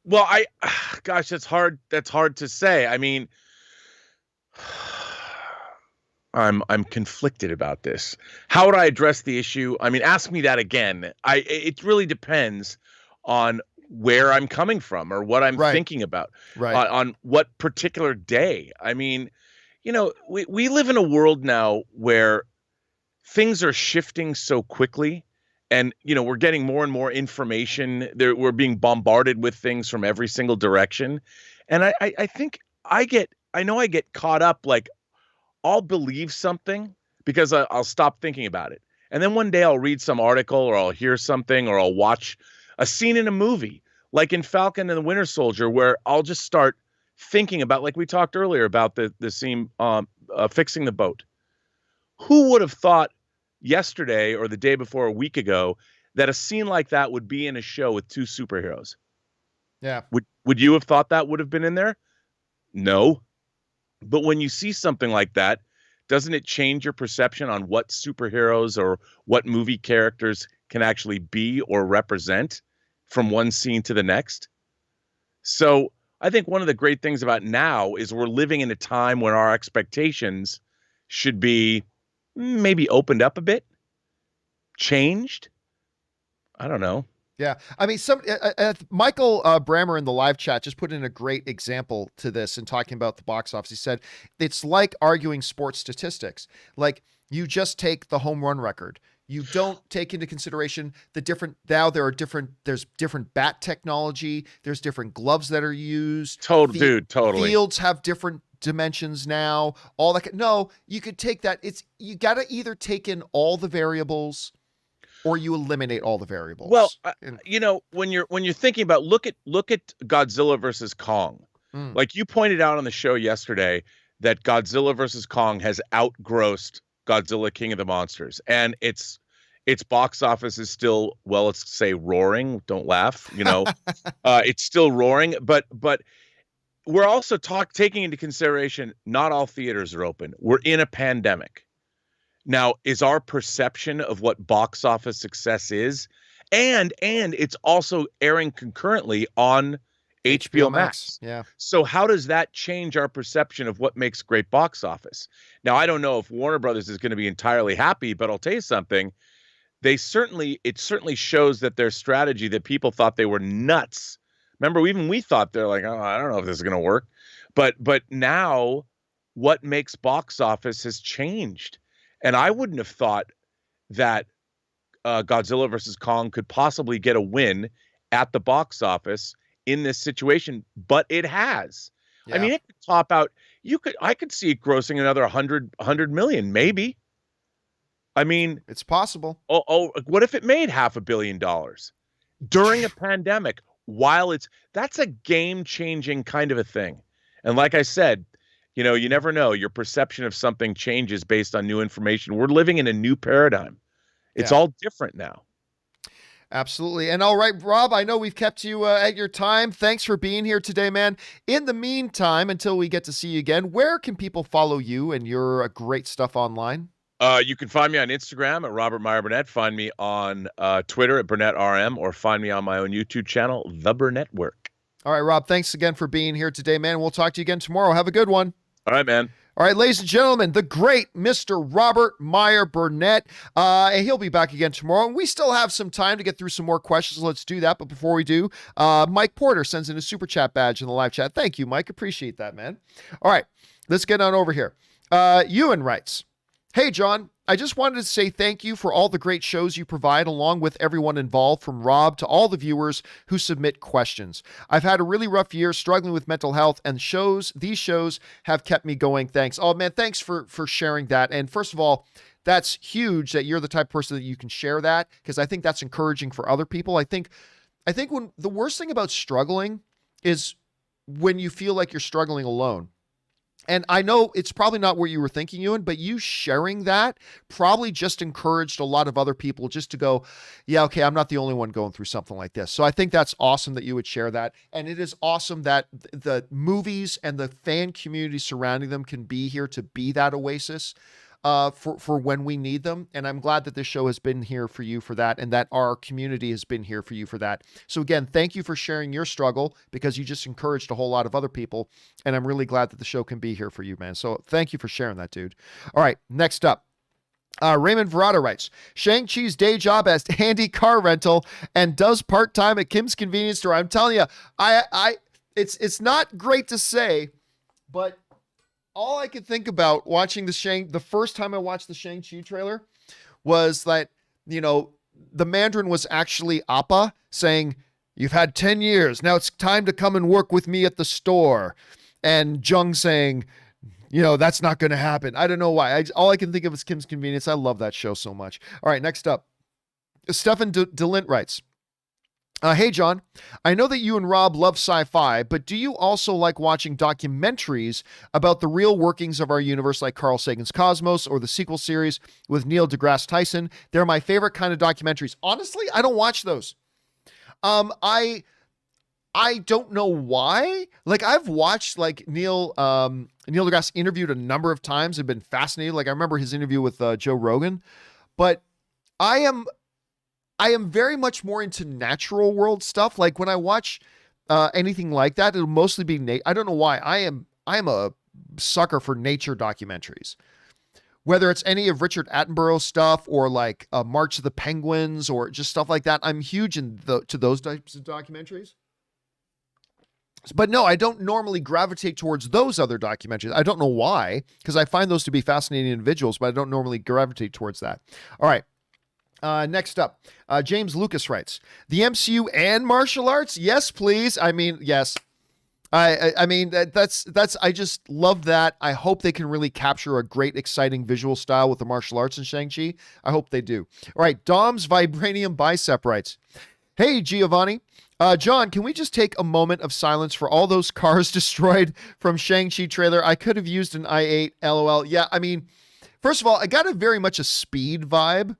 Well, gosh, that's hard. That's hard to say. I mean, I'm conflicted about this. How would I address the issue? I mean, ask me that again. It really depends on where I'm coming from or what I'm thinking about on what particular day. I mean, we live in a world now where things are shifting so quickly. And, we're getting more and more information. We're being bombarded with things from every single direction. And I think I get caught up, like I'll believe something because I'll stop thinking about it. And then one day I'll read some article or I'll hear something or I'll watch a scene in a movie, like in Falcon and the Winter Soldier, where I'll just start thinking about, like we talked earlier about the scene fixing the boat. Who would have thought yesterday or the day before, a week ago, that a scene like that would be in a show with two superheroes? Yeah. Would you have thought that would have been in there? No. But when you see something like that, doesn't it change your perception on what superheroes or what movie characters can actually be or represent from one scene to the next? So I think one of the great things about now is we're living in a time when our expectations should be maybe opened up a bit, changed. I don't know. Yeah. I mean, Michael Brammer in the live chat just put in a great example to this in talking about the box office. He said, it's like arguing sports statistics. Like, you just take the home run record. You don't take into consideration there's different bat technology. There's different gloves that are used. Totally. Fields have different dimensions now, all that. No, you could take that. You got to either take in all the variables or you eliminate all the variables. Well, when you're thinking about, look at Godzilla versus Kong. Like you pointed out on the show yesterday that Godzilla versus Kong has outgrossed Godzilla King of the Monsters, and its box office is still, well, let's say roaring. Don't laugh. It's still roaring, but we're also taking into consideration not all theaters are open. We're in a pandemic. Now, is our perception of what box office success is, and it's also airing concurrently on HBO Max. Yeah. So how does that change our perception of what makes great box office? Now, I don't know if Warner Brothers is going to be entirely happy, but I'll tell you something. It certainly shows that their strategy, that people thought they were nuts. Remember, even we thought they're like, oh, I don't know if this is going to work. But now what makes box office has changed. And I wouldn't have thought that Godzilla versus Kong could possibly get a win at the box office in this situation, but it has. I Yeah. mean, it could top out. I could see it grossing another 100 million, maybe. I mean, It's possible. What if it made $500 million during a pandemic? That's a game-changing kind of a thing. And like I said, you never know. Your perception of something changes based on new information. We're living in a new paradigm. It's all different now. Absolutely. And all right, Rob, I know we've kept you at your time. Thanks for being here today, man. In the meantime, until we get to see you again, where can people follow you and your great stuff online? You can find me on Instagram at Robert Meyer Burnett. Find me on Twitter at BurnettRM, or find me on my own YouTube channel, The Burnett Work. All right, Rob, thanks again for being here today, man. We'll talk to you again tomorrow. Have a good one. All right, man. All right, ladies and gentlemen, the great Mr. Robert Meyer Burnett. And he'll be back again tomorrow. And we still have some time to get through some more questions. Let's do that. But before we do, Mike Porter sends in a super chat badge in the live chat. Thank you, Mike. Appreciate that, man. All right, let's get on over here. Ewan writes, "Hey, John, I just wanted to say thank you for all the great shows you provide, along with everyone involved, from Rob to all the viewers who submit questions. I've had a really rough year struggling with mental health, and these shows have kept me going. Thanks." Oh, man, thanks for sharing that. And first of all, that's huge that you're the type of person that you can share that, because I think that's encouraging for other people. I think when the worst thing about struggling is when you feel like you're struggling alone. And I know it's probably not what you were thinking, Ewan, but you sharing that probably just encouraged a lot of other people just to go, yeah, okay, I'm not the only one going through something like this. So I think that's awesome that you would share that. And it is awesome that the movies and the fan community surrounding them can be here to be that oasis for when we need them. And I'm glad that this show has been here for you for that, and that our community has been here for you for that. So again, thank you for sharing your struggle, because you just encouraged a whole lot of other people. And I'm really glad that the show can be here for you, man. So thank you for sharing that, dude. All right, next up. Raymond Verrata writes, "Shang-Chi's day job as handy car rental and does part-time at Kim's Convenience Store." I'm telling you, it's not great to say, but all I could think about watching the first time I watched the Shang-Chi trailer was that, the Mandarin was actually Appa saying, "You've had 10 years. Now it's time to come and work with me at the store." And Jung saying, "That's not going to happen." I don't know why. All I can think of is Kim's Convenience. I love that show so much. All right, next up. Stefan DeLint writes, "Hey, John, I know that you and Rob love sci-fi, but do you also like watching documentaries about the real workings of our universe, like Carl Sagan's Cosmos or the sequel series with Neil deGrasse Tyson? They're my favorite kind of documentaries." Honestly, I don't watch those. I don't know why. Like, I've watched Neil deGrasse interviewed a number of times and been fascinated. Like, I remember his interview with Joe Rogan, but I am very much more into natural world stuff. Like, when I watch anything like that, it'll mostly be I don't know why. I am a sucker for nature documentaries. Whether it's any of Richard Attenborough's stuff or like March of the Penguins or just stuff like that, I'm huge to those types of documentaries. But no, I don't normally gravitate towards those other documentaries. I don't know why, because I find those to be fascinating individuals, but I don't normally gravitate towards that. All right. Next up, James Lucas writes, "The MCU and martial arts? Yes, please." I mean, yes. I mean, that's I just love that. I hope they can really capture a great, exciting visual style with the martial arts in Shang-Chi. I hope they do. All right. Dom's Vibranium Bicep writes, "Hey, Giovanni. John, can we just take a moment of silence for all those cars destroyed from Shang-Chi trailer? I could have used an i8, LOL. Yeah, I mean, first of all, I got very much a Speed vibe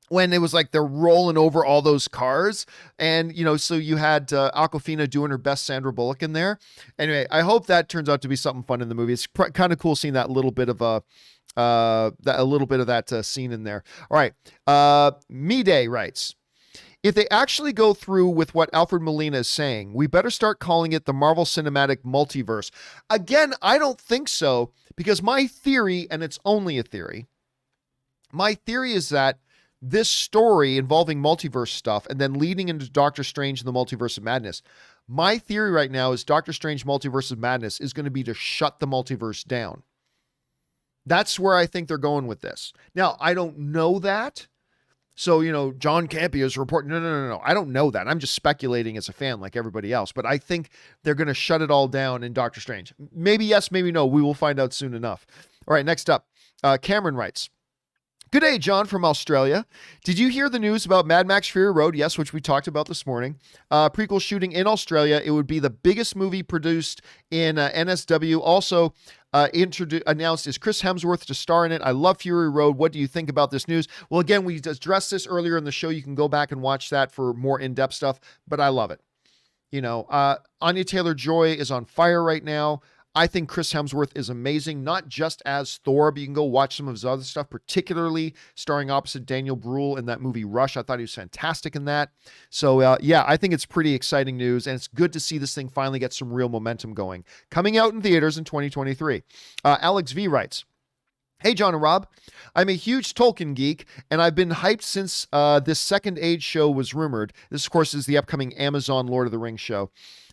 when it was like they're rolling over all those cars. And, so you had Awkwafina doing her best Sandra Bullock in there. Anyway, I hope that turns out to be something fun in the movie. It's kind of cool seeing that little bit of that scene in there. All right. Day writes, "If they actually go through with what Alfred Molina is saying, we better start calling it the Marvel Cinematic Multiverse." Again, I don't think so, because my theory, and it's only a theory, my theory is that this story involving multiverse stuff and then leading into Doctor Strange and the Multiverse of Madness, my theory right now is Doctor Strange Multiverse of Madness is going to be to shut the multiverse down. That's where I think they're going with this. Now, I don't know that. So, John Campea is reporting. No. I don't know that. I'm just speculating as a fan like everybody else. But I think they're going to shut it all down in Doctor Strange. Maybe yes, maybe no. We will find out soon enough. All right, next up. Cameron writes, "Good day, John from Australia. Did you hear the news about Mad Max Fury Road?" Yes, which we talked about this morning. Prequel shooting in Australia. It would be the biggest movie produced in NSW. Also announced is Chris Hemsworth to star in it. I love Fury Road. What do you think about this news? Well, again, we addressed this earlier in the show. You can go back and watch that for more in-depth stuff, but I love it. Anya Taylor-Joy is on fire right now. I think Chris Hemsworth is amazing, not just as Thor, but you can go watch some of his other stuff, particularly starring opposite Daniel Bruhl in that movie Rush. I thought he was fantastic in that. So, yeah, I think it's pretty exciting news, and it's good to see this thing finally get some real momentum going. Coming out in theaters in 2023. Alex V writes, "Hey, John and Rob, I'm a huge Tolkien geek, and I've been hyped since this Second Age show was rumored." This, of course, is the upcoming Amazon Lord of the Rings show.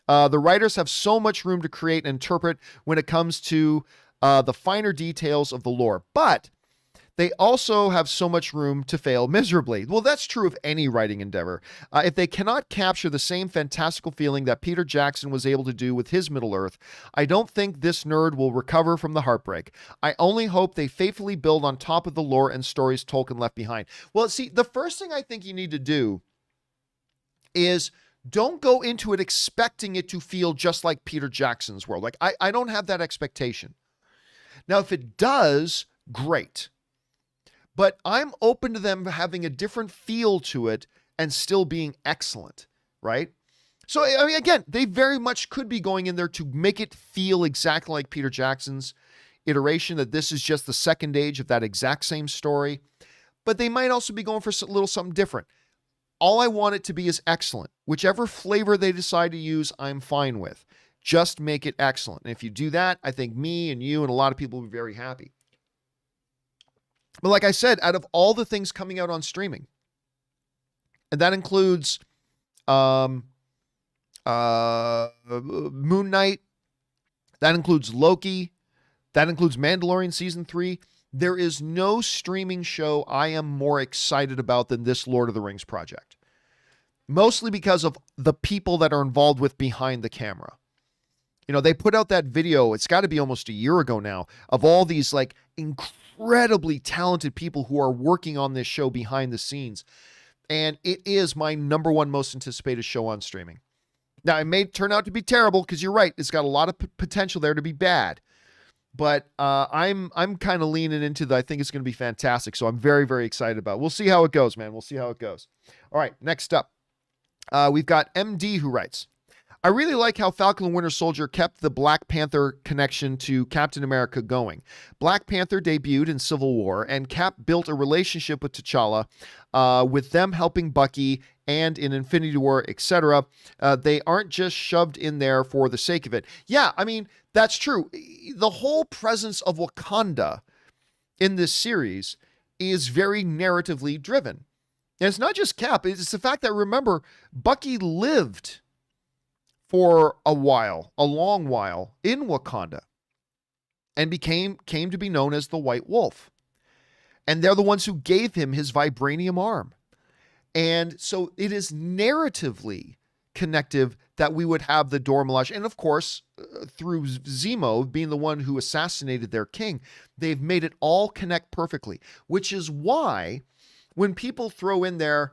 The writers have so much room to create and interpret when it comes to the finer details of the lore, but they also have so much room to fail miserably. Well, that's true of any writing endeavor. If they cannot capture the same fantastical feeling that Peter Jackson was able to do with his Middle-earth, I don't think this nerd will recover from the heartbreak. I only hope they faithfully build on top of the lore and stories Tolkien left behind. Well, see, the first thing I think you need to do is don't go into it expecting it to feel just like Peter Jackson's world. Like, I don't have that expectation. Now, if it does, great. But I'm open to them having a different feel to it and still being excellent, right? So, I mean, again, they very much could be going in there to make it feel exactly like Peter Jackson's iteration, that this is just the second age of that exact same story. But they might also be going for a little something different. All I want it to be is excellent. Whichever flavor they decide to use, I'm fine with. Just make it excellent. And if you do that, I think me and you and a lot of people will be very happy. But like I said, out of all the things coming out on streaming, and that includes Moon Knight, that includes Loki, that includes Mandalorian Season 3, there is no streaming show I am more excited about than this Lord of the Rings project. Mostly because of the people that are involved with behind the camera. They put out that video, it's got to be almost a year ago now, of all these like incredibly talented people who are working on this show behind the scenes. And it is my number one most anticipated show on streaming. Now, it may turn out to be terrible because you're right. It's got a lot of potential there to be bad. But I'm kind of leaning into that. I think it's going to be fantastic. So I'm very, very excited about it. We'll see how it goes, man. We'll see how it goes. All right, next up. We've got MD who writes, "I really like how Falcon and Winter Soldier kept the Black Panther connection to Captain America going. Black Panther debuted in Civil War, and Cap built a relationship with T'Challa, with them helping Bucky and in Infinity War, etc. They aren't just shoved in there for the sake of it." Yeah, I mean, that's true. The whole presence of Wakanda in this series is very narratively driven. And it's not just Cap. It's the fact that, remember, Bucky lived for a while, a long while, in Wakanda and came to be known as the White Wolf. And they're the ones who gave him his vibranium arm. And so it is narratively connective that we would have the Dora Milaje. And of course, through Zemo being the one who assassinated their king, they've made it all connect perfectly, which is why when people throw in there,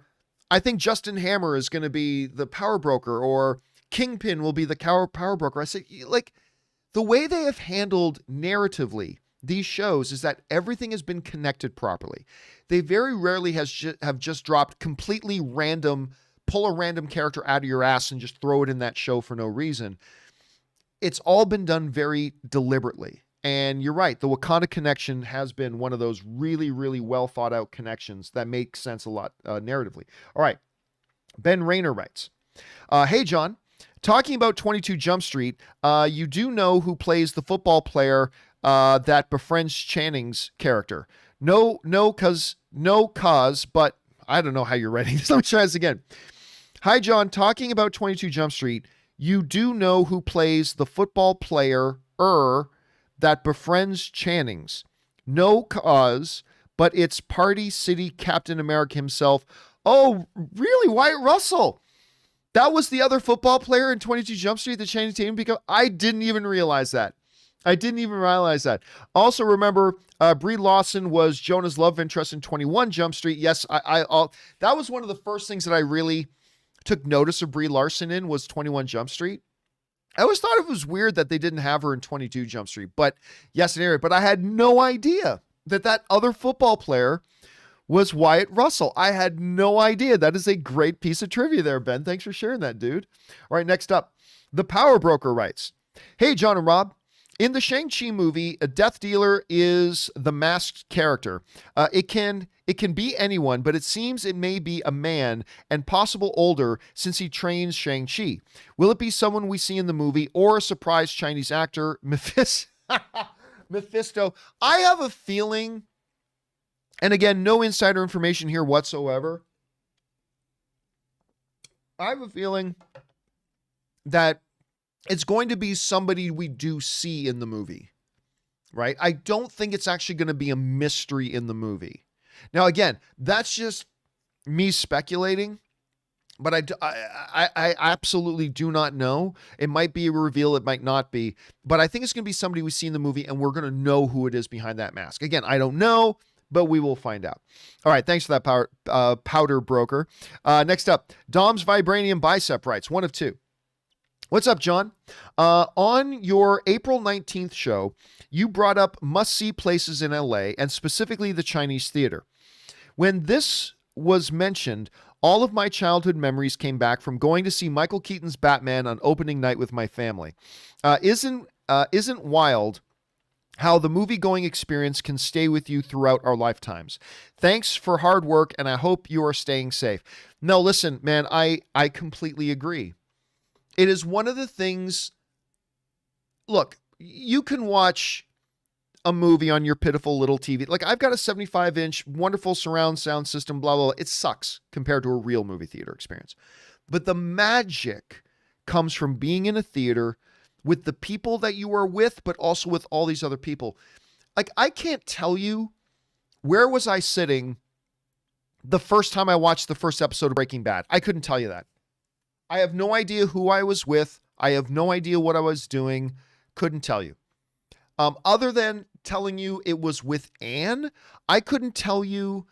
I think Justin Hammer is going to be the power broker or Kingpin will be the power broker. I say, like, the way they have handled narratively these shows is that everything has been connected properly. They very rarely have just dropped completely random, pull a random character out of your ass and just throw it in that show for no reason. It's all been done very deliberately. And you're right, the Wakanda connection has been one of those really, really well thought out connections that make sense a lot narratively. All right. Ben Rayner writes, "Hey, John, talking about 22 Jump Street, you do know who plays the football player that befriends Channing's character. No, but I don't know how you're writing this. Let me try this again. Hi, John, talking about 22 Jump Street, you do know who plays the football player that befriends Channing's. No cause, but it's Party City Captain America himself. Oh, really? Wyatt Russell. That was the other football player in 22 Jump Street, the Channing Tatum, because I didn't even realize that. Also, remember, Brie Larson was Jonah's love interest in 21 Jump Street. Yes, that was one of the first things that I really took notice of Brie Larson in was 21 Jump Street. I always thought it was weird that they didn't have her in 22 Jump Street, but yes, in area. But I had no idea that other football player was Wyatt Russell. I had no idea. That is a great piece of trivia there, Ben. Thanks for sharing that, dude. All right, next up, The Power Broker writes, "Hey, John and Rob. In the Shang-Chi movie, a death dealer is the masked character. It can be anyone, but it seems it may be a man and possible older since he trains Shang-Chi. Will it be someone we see in the movie or a surprise Chinese actor, Mephisto? I have a feeling, and again, no insider information here whatsoever. I have a feeling that it's going to be somebody we do see in the movie, right? I don't think it's actually going to be a mystery in the movie. Now, again, that's just me speculating, but I absolutely do not know. It might be a reveal, it might not be, but I think it's going to be somebody we see in the movie and we're going to know who it is behind that mask. Again, I don't know, but we will find out. All right, thanks for that, powder broker. Next up, Dom's Vibranium Bicep writes, one of two. What's up, John? On your April 19th show, you brought up must-see places in LA and specifically the Chinese theater. When this was mentioned, all of my childhood memories came back from going to see Michael Keaton's Batman on opening night with my family. Isn't wild how the movie-going experience can stay with you throughout our lifetimes. Thanks for hard work, and I hope you are staying safe. No, listen, man, I completely agree. It is one of the things, look, you can watch a movie on your pitiful little TV. Like, I've got a 75-inch wonderful surround sound system, blah, blah, blah. It sucks compared to a real movie theater experience. But the magic comes from being in a theater with the people that you are with, but also with all these other people. Like, I can't tell you where was I sitting the first time I watched the first episode of Breaking Bad. I couldn't tell you that. I have no idea who I was with. I have no idea what I was doing. Couldn't tell you. Other than telling you it was with Anne, I couldn't tell you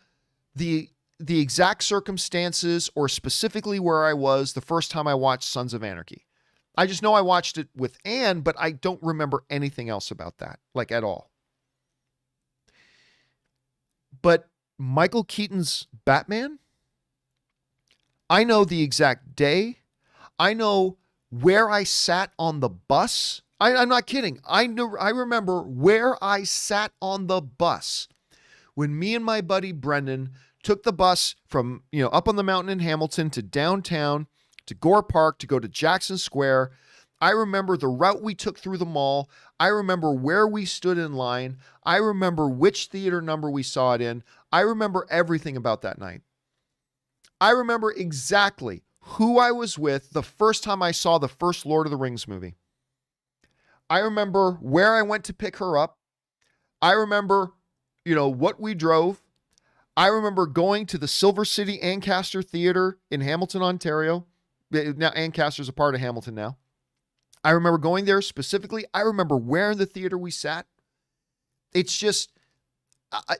the exact circumstances or specifically where I was the first time I watched Sons of Anarchy. I just know I watched it with Anne, but I don't remember anything else about that, like at all. But Michael Keaton's Batman, I know the exact day. I know where I sat on the bus. I'm not kidding. I remember where I sat on the bus when me and my buddy Brendan took the bus from, up on the mountain in Hamilton to downtown to Gore Park to go to Jackson Square. I remember the route we took through the mall. I remember where we stood in line. I remember which theater number we saw it in. I remember everything about that night. I remember exactly who I was with the first time I saw the first Lord of the Rings movie. I remember where I went to pick her up. I remember, what we drove. I remember going to the Silver City Ancaster Theater in Hamilton, Ontario. Now, Ancaster's a part of Hamilton now. I remember going there specifically. I remember where in the theater we sat. It's just,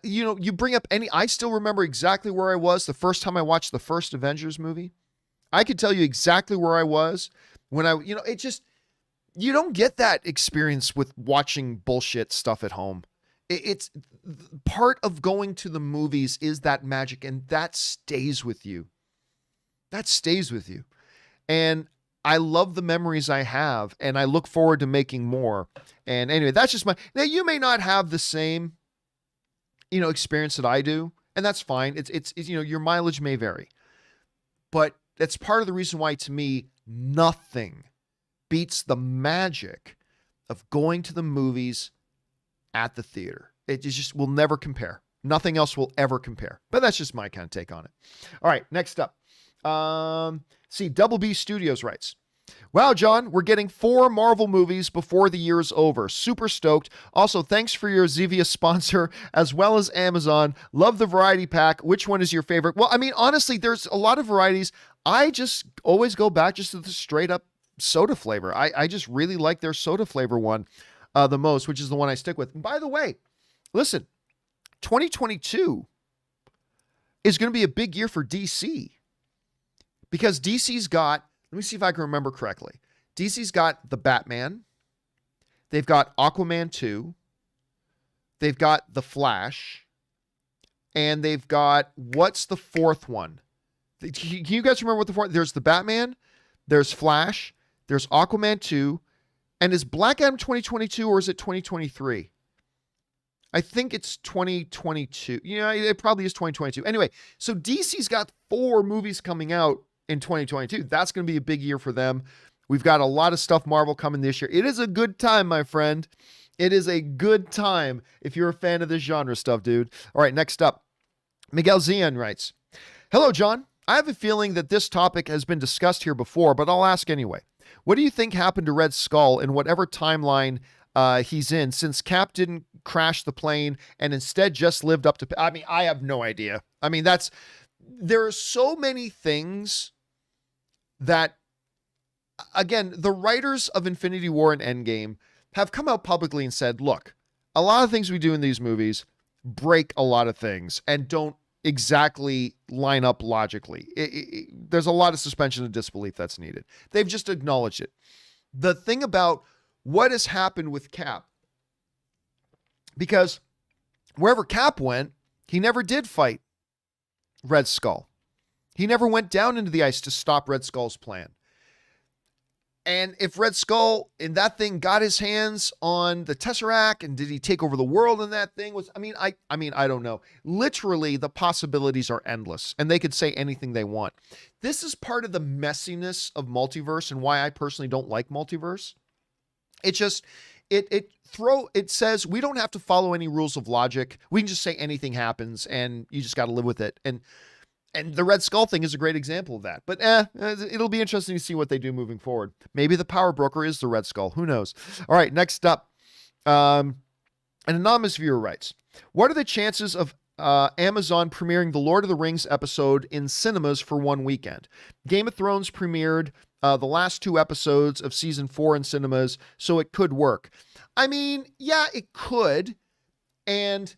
you bring up I still remember exactly where I was the first time I watched the first Avengers movie. I could tell you exactly where I was when you don't get that experience with watching bullshit stuff at home. It's part of going to the movies is that magic, and that stays with you. That stays with you. And I love the memories I have, and I look forward to making more. And anyway, that's just now you may not have the same, experience that I do, and that's fine. It's your mileage may vary, but that's part of the reason why, to me, nothing beats the magic of going to the movies at the theater. It just will never compare. Nothing else will ever compare. But that's just my kind of take on it. All right, next up. Double B Studios writes, Wow, John, we're getting 4 Marvel movies before the year's over. Super stoked. Also, thanks for your Zevia sponsor, as well as Amazon. Love the variety pack. Which one is your favorite? Well, I mean, honestly, there's a lot of varieties. I just always go back just to the straight up soda flavor. I just really like their soda flavor one the most, which is the one I stick with. And by the way, listen, 2022 is going to be a big year for DC because DC's got, let me see if I can remember correctly. DC's got the Batman. They've got Aquaman 2. They've got The Flash. And they've got, what's the fourth one? Can you guys remember what the fourth? There's the Batman. There's Flash. There's Aquaman 2. And is Black Adam 2022 or is it 2023? I think it's 2022. Yeah, it probably is 2022. Anyway, so DC's got 4 movies coming out in 2022. That's going to be a big year for them. We've got a lot of stuff Marvel coming this year. It is a good time, my friend. It is a good time if you're a fan of this genre stuff, dude. All right, next up, Miguel Zian writes, "Hello, John. I have a feeling that this topic has been discussed here before, but I'll ask anyway. What do you think happened to Red Skull in whatever timeline he's in, since Cap didn't crash the plane and instead just lived up to... I mean, I have no idea. I mean, there are so many things that, again, the writers of Infinity War and Endgame have come out publicly and said, look, a lot of things we do in these movies break a lot of things and don't exactly line up logically. There's a lot of suspension of disbelief that's needed. They've just acknowledged it. The thing about what has happened with Cap, because wherever Cap went, he never did fight Red Skull. He never went down into the ice to stop Red Skull's plan. And if Red Skull in that thing got his hands on the Tesseract, and did he take over the world in that thing? I don't know. Literally, the possibilities are endless, and they could say anything they want. This is part of the messiness of multiverse and why I personally don't like multiverse. It just, it says we don't have to follow any rules of logic. We can just say anything happens, and you just got to live with it. And the Red Skull thing is a great example of that. But it'll be interesting to see what they do moving forward. Maybe the power broker is the Red Skull. Who knows? All right, next up. An anonymous viewer writes, what are the chances of Amazon premiering the Lord of the Rings episode in cinemas for one weekend? Game of Thrones premiered the last 2 episodes of season 4 in cinemas, so it could work. I mean, yeah, it could. And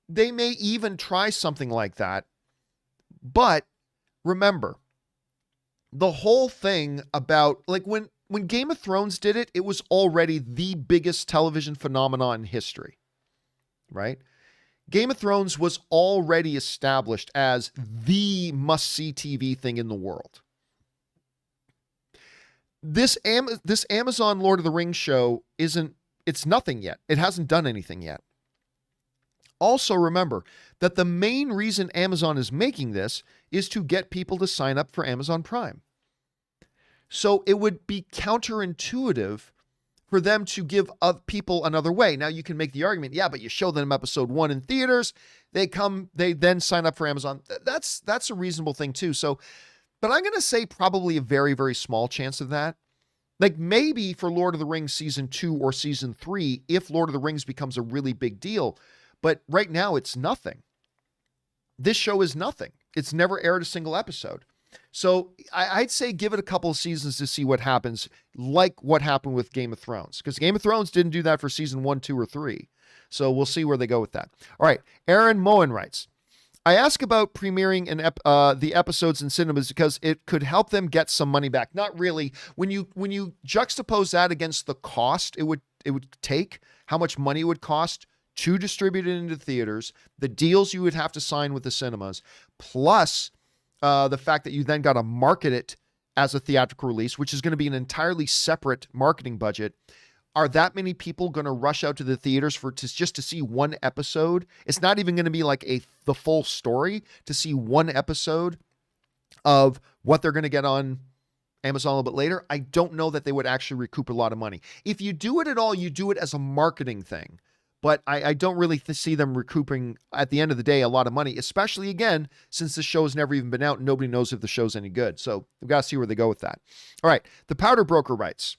they may even try something like that. But remember, the whole thing about, like, when Game of Thrones did it, it was already the biggest television phenomenon in history, right? Game of Thrones was already established as the must-see TV thing in the world. This Amazon Lord of the Rings show it's nothing yet. It hasn't done anything yet. Also remember that the main reason Amazon is making this is to get people to sign up for Amazon Prime. So it would be counterintuitive for them to give people another way. Now you can make the argument, yeah, but you show them episode 1 in theaters, they then sign up for Amazon. That's a reasonable thing too. So, but I'm going to say probably a very, very small chance of that. Like maybe for Lord of the Rings season 2 or season 3, if Lord of the Rings becomes a really big deal. But right now, it's nothing. This show is nothing. It's never aired a single episode. So I'd say give it a couple of seasons to see what happens, like what happened with Game of Thrones. Because Game of Thrones didn't do that for season 1, 2, or 3. So we'll see where they go with that. All right. Aaron Moen writes, I ask about premiering the episodes in cinemas because it could help them get some money back. Not really. When you juxtapose that against the cost it would take, how much money it would cost to distribute it into theaters, the deals you would have to sign with the cinemas, plus the fact that you then got to market it as a theatrical release, which is going to be an entirely separate marketing budget. Are that many people going to rush out to the theaters just to see one episode? It's not even going to be like the full story, to see one episode of what they're going to get on Amazon a little bit later. I don't know that they would actually recoup a lot of money. If you do it at all, you do it as a marketing thing. but I don't really see them recouping at the end of the day a lot of money, especially again, since the show's never even been out and nobody knows if the show's any good. So we've got to see where they go with that. All right. The Powder Broker writes,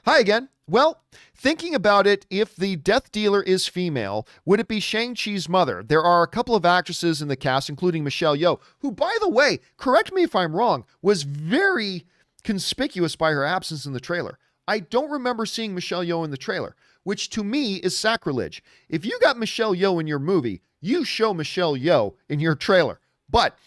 hi again. Well, thinking about it, if the death dealer is female, would it be Shang-Chi's mother? There are a couple of actresses in the cast, including Michelle Yeoh, who, by the way, correct me if I'm wrong, was very conspicuous by her absence in the trailer. I don't remember seeing Michelle Yeoh in the trailer, which to me is sacrilege. If you got Michelle Yeoh in your movie, you show Michelle Yeoh in your trailer. But,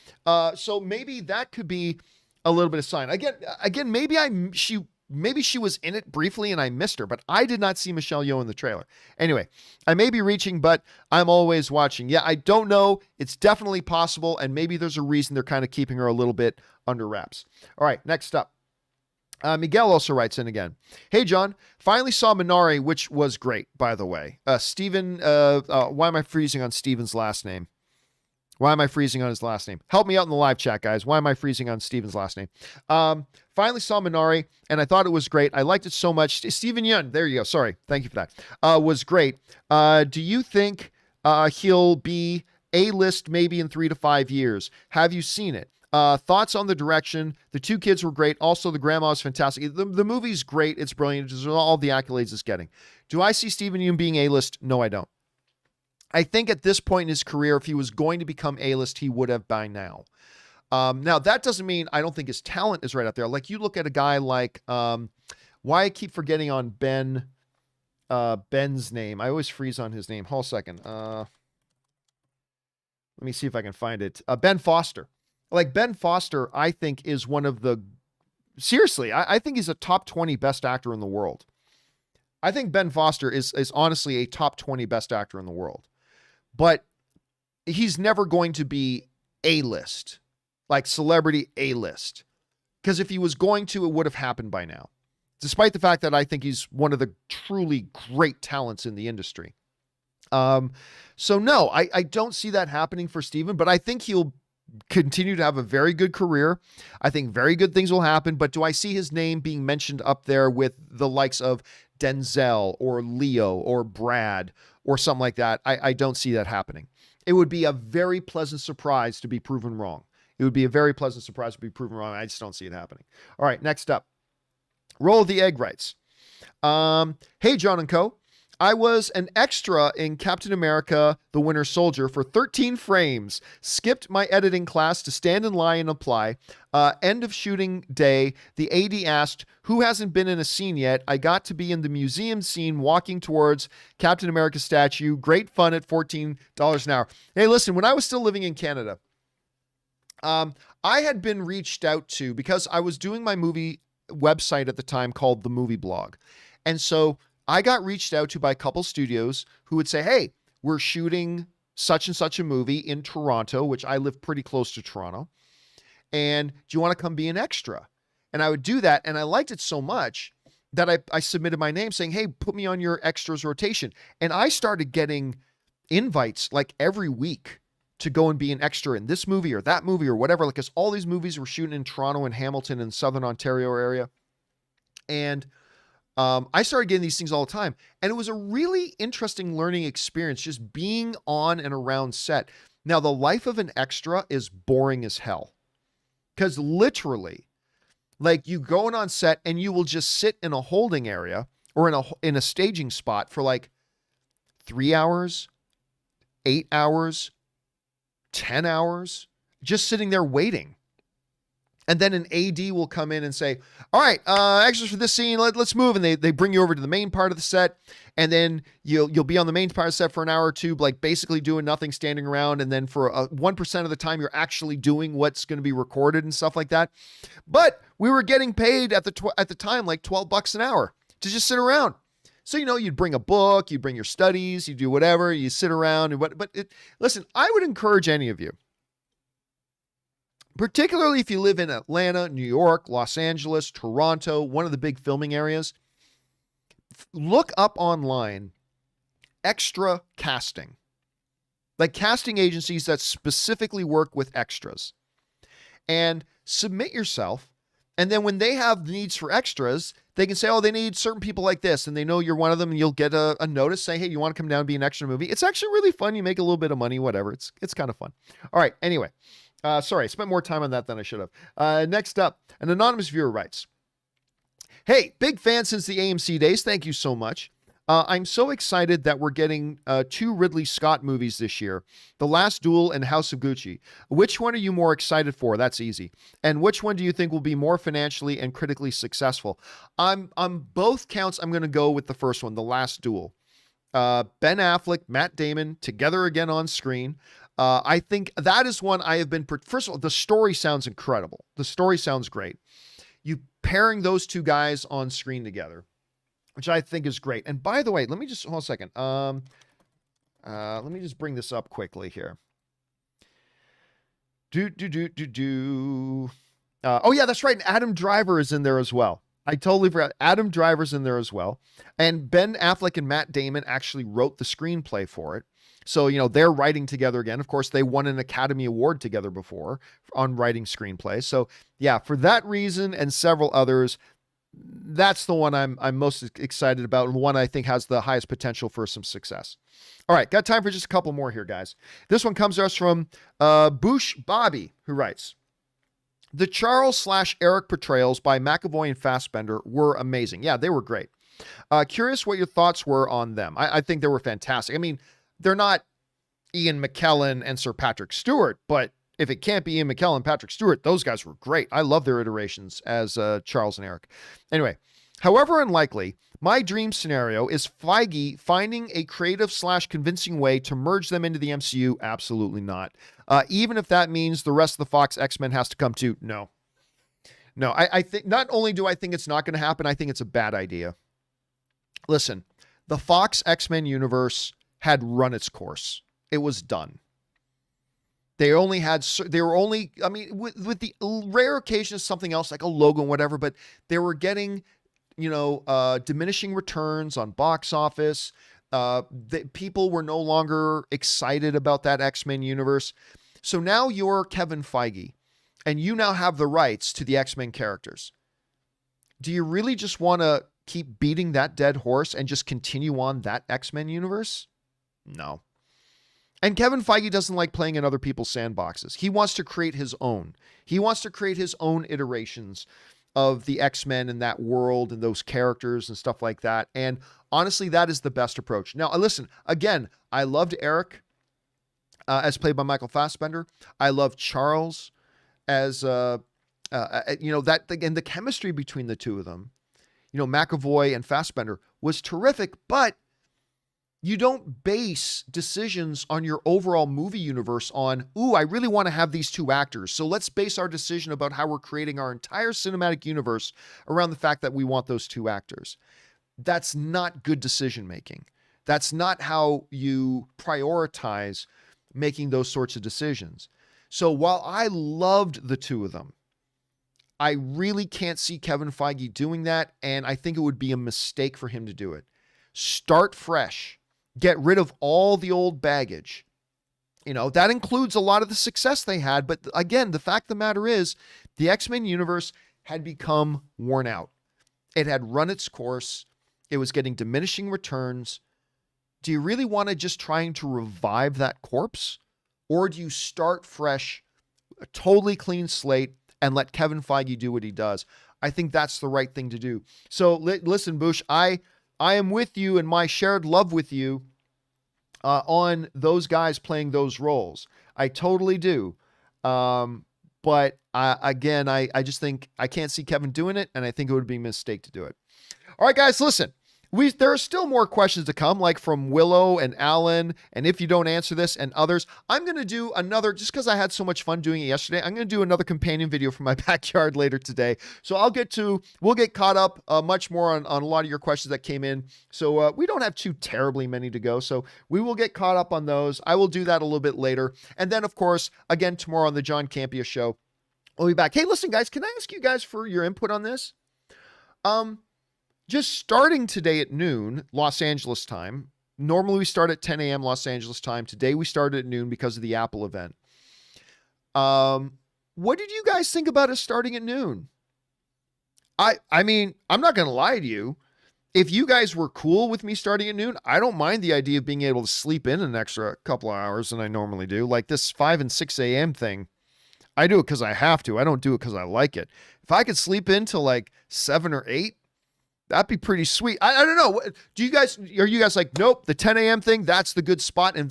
so maybe that could be a little bit of sign. Again, maybe she was in it briefly and I missed her, but I did not see Michelle Yeoh in the trailer. Anyway, I may be reaching, but I'm always watching. Yeah, I don't know. It's definitely possible, and maybe there's a reason they're kind of keeping her a little bit under wraps. All right, next up. Miguel also writes in again. Hey, John, finally saw Minari, which was great, by the way. Steven, why am I freezing on Steven's last name? Why am I freezing on his last name? Help me out in the live chat, guys. Why am I freezing on Steven's last name? Finally saw Minari, and I thought it was great. I liked it so much. Steven Yun, there you go. Sorry. Thank you for that. Was great. Do you think he'll be A-list maybe in 3 to 5 years? Have you seen it? Thoughts on the direction? The two kids were great. Also, the grandma is fantastic. The movie's great. It's brilliant. It's all the accolades it's getting. Do I see Steven Yeun being A-list? No, I don't. I think at this point in his career, if he was going to become A-list, he would have by now. Now, that doesn't mean I don't think his talent is right up there. Like, you look at a guy like, why I keep forgetting on Ben's name. I always freeze on his name. Hold a second. Let me see if I can find it. Ben Foster. Like, Ben Foster, I think, is one of the... Seriously, I think he's a top 20 best actor in the world. I think Ben Foster is honestly a top 20 best actor in the world. But he's never going to be A-list, like celebrity A-list. Because if he was going to, it would have happened by now. Despite the fact that I think he's one of the truly great talents in the industry. So no, I don't see that happening for Steven, but I think he'll continue to have a very good career. I think very good things will happen, but do I see his name being mentioned up there with the likes of Denzel or Leo or Brad or something like that? I don't see that happening. It would be a very pleasant surprise to be proven wrong. It would be a very pleasant surprise to be proven wrong. I just don't see it happening. All right, next up. Roll of the Egg writes, hey, John and Co. I was an extra in Captain America, the Winter Soldier for 13 frames, skipped my editing class to stand in line and apply. End of shooting day, the AD asked, who hasn't been in a scene yet? I got to be in the museum scene walking towards Captain America statue. Great fun at $14 an hour. Hey, listen, when I was still living in Canada, I had been reached out to because I was doing my movie website at the time called The Movie Blog. And so I got reached out to by a couple studios who would say, hey, we're shooting such and such a movie in Toronto, which I live pretty close to Toronto. And do you want to come be an extra? And I would do that. And I liked it so much that I submitted my name saying, hey, put me on your extras rotation. And I started getting invites like every week to go and be an extra in this movie or that movie or whatever, because all these movies were shooting in Toronto and Hamilton and Southern Ontario area. And I started getting these things all the time. And it was a really interesting learning experience, just being on and around set. Now, the life of an extra is boring as hell. Because literally, like, you going on set and you will just sit in a holding area or in a staging spot for like 3 hours, 8 hours, 10 hours, just sitting there waiting. And then an AD will come in and say, all right, extras for this scene, let's move. And they bring you over to the main part of the set. And then you'll be on the main part of the set for an hour or two, like basically doing nothing, standing around. And then for 1% of the time, you're actually doing what's going to be recorded and stuff like that. But we were getting paid at the time, like $12 an hour to just sit around. So, you'd bring a book, you'd bring your studies, you do whatever, you sit around. Listen, I would encourage any of you, particularly if you live in Atlanta, New York, Los Angeles, Toronto, one of the big filming areas, look up online extra casting, like casting agencies that specifically work with extras, and submit yourself And then when they have needs for extras, they can say, oh, they need certain people like this. And they know you're one of them, and you'll get a notice saying, hey, you want to come down and be an extra movie? It's actually really fun. You make a little bit of money, whatever. It's kind of fun. All right. Anyway, sorry, I spent more time on that than I should have. Next up, an anonymous viewer writes, hey, big fan since the AMC days. Thank you so much. I'm so excited that we're getting 2 Ridley Scott movies this year, The Last Duel and House of Gucci. Which one are you more excited for? That's easy. And which one do you think will be more financially and critically successful? On both counts, I'm going to go with the first one, The Last Duel. Ben Affleck, Matt Damon, together again on screen. I think that is one I have been... First of all, the story sounds incredible. The story sounds great. You pairing those 2 guys on screen together, which I think is great. And by the way, let me just hold a second. Let me just bring this up quickly here. Oh yeah, that's right. And Adam Driver is in there as well. I totally forgot. Adam Driver's in there as well. And Ben Affleck and Matt Damon actually wrote the screenplay for it. So, they're writing together again. Of course, they won an Academy Award together before on writing screenplays. So yeah, for that reason and several others, that's the one I'm most excited about, and one I think has the highest potential for some success. All right, got time for just a couple more here, guys. This one comes to us from Boosh Bobby, who writes, the Charles/Eric portrayals by McAvoy and Fassbender were amazing. Yeah, they were great. Curious what your thoughts were on them. I think they were fantastic. I mean, they're not Ian McKellen and Sir Patrick Stewart, but if it can't be Ian McKellen and Patrick Stewart, those guys were great. I love their iterations as Charles and Eric. Anyway, however unlikely, my dream scenario is Feige finding a creative/convincing way to merge them into the MCU. Absolutely not. Even if that means the rest of the Fox X-Men has to come too. No. I think not only do I think it's not going to happen, I think it's a bad idea. Listen, the Fox X-Men universe had run its course. It was done. They were only, I mean, with the rare occasion of something else like a logo and whatever, but they were getting, diminishing returns on box office. People were no longer excited about that X-Men universe. So now you're Kevin Feige and you now have the rights to the X-Men characters. Do you really just want to keep beating that dead horse and just continue on that X-Men universe? No. And Kevin Feige doesn't like playing in other people's sandboxes. He wants to create his own. He wants to create his own iterations of the X-Men and that world and those characters and stuff like that. And honestly, that is the best approach. Now, listen, again, I loved Eric as played by Michael Fassbender. I love Charles as, that again, the chemistry between the two of them, McAvoy and Fassbender was terrific, but you don't base decisions on your overall movie universe on, I really want to have these 2 actors. So let's base our decision about how we're creating our entire cinematic universe around the fact that we want those 2 actors. That's not good decision making. That's not how you prioritize making those sorts of decisions. So while I loved the 2 of them, I really can't see Kevin Feige doing that. And I think it would be a mistake for him to do it. Start fresh. Get rid of all the old baggage. That includes a lot of the success they had. But again, the fact of the matter is the X-Men universe had become worn out. It had run its course. It was getting diminishing returns. Do you really want to just trying to revive that corpse? Or do you start fresh, a totally clean slate, and let Kevin Feige do what he does? I think that's the right thing to do. So listen, Bush, I am with you and my shared love with you on those guys playing those roles. I totally do. But again, I just think I can't see Kevin doing it, and I think it would be a mistake to do it. All right, guys, listen. There are still more questions to come, like from Willow and Alan, and if you don't answer this and others, I'm going to do another, just because I had so much fun doing it yesterday, I'm going to do another companion video from my backyard later today. So we'll get caught up much more on a lot of your questions that came in. So we don't have too terribly many to go. So we will get caught up on those. I will do that a little bit later. And then, of course, again, tomorrow on the John Campea Show, we'll be back. Hey, listen, guys, can I ask you guys for your input on this? Just starting today at noon, Los Angeles time. Normally we start at 10 a.m. Los Angeles time. Today we started at noon because of the Apple event. What did you guys think about us starting at noon? I mean, I'm not going to lie to you. If you guys were cool with me starting at noon, I don't mind the idea of being able to sleep in an extra couple of hours than I normally do. Like this 5 and 6 a.m. thing, I do it because I have to. I don't do it because I like it. If I could sleep in till like 7 or 8, that'd be pretty sweet. I don't know. Are you guys like, nope, the 10 a.m. thing, that's the good spot and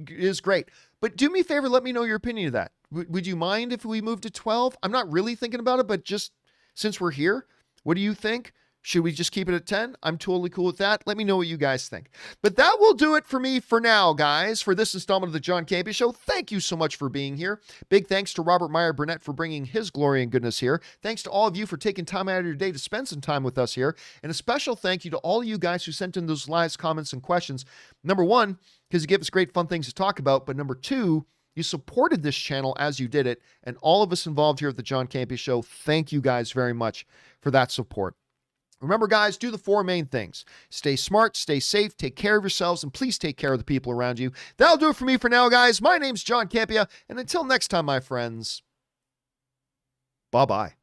is great. But do me a favor, let me know your opinion of that. Would you mind if we moved to 12? I'm not really thinking about it, but just since we're here, what do you think? Should we just keep it at 10? I'm totally cool with that. Let me know what you guys think. But that will do it for me for now, guys, for this installment of the John Campea Show. Thank you so much for being here. Big thanks to Robert Meyer Burnett for bringing his glory and goodness here. Thanks to all of you for taking time out of your day to spend some time with us here. And a special thank you to all of you guys who sent in those live comments and questions. Number one, because you give us great fun things to talk about. But number two, you supported this channel as you did it. And all of us involved here at the John Campea Show, thank you guys very much for that support. Remember, guys, do the 4 main things. Stay smart, stay safe, take care of yourselves, and please take care of the people around you. That'll do it for me for now, guys. My name's John Campea, and until next time, my friends, bye-bye.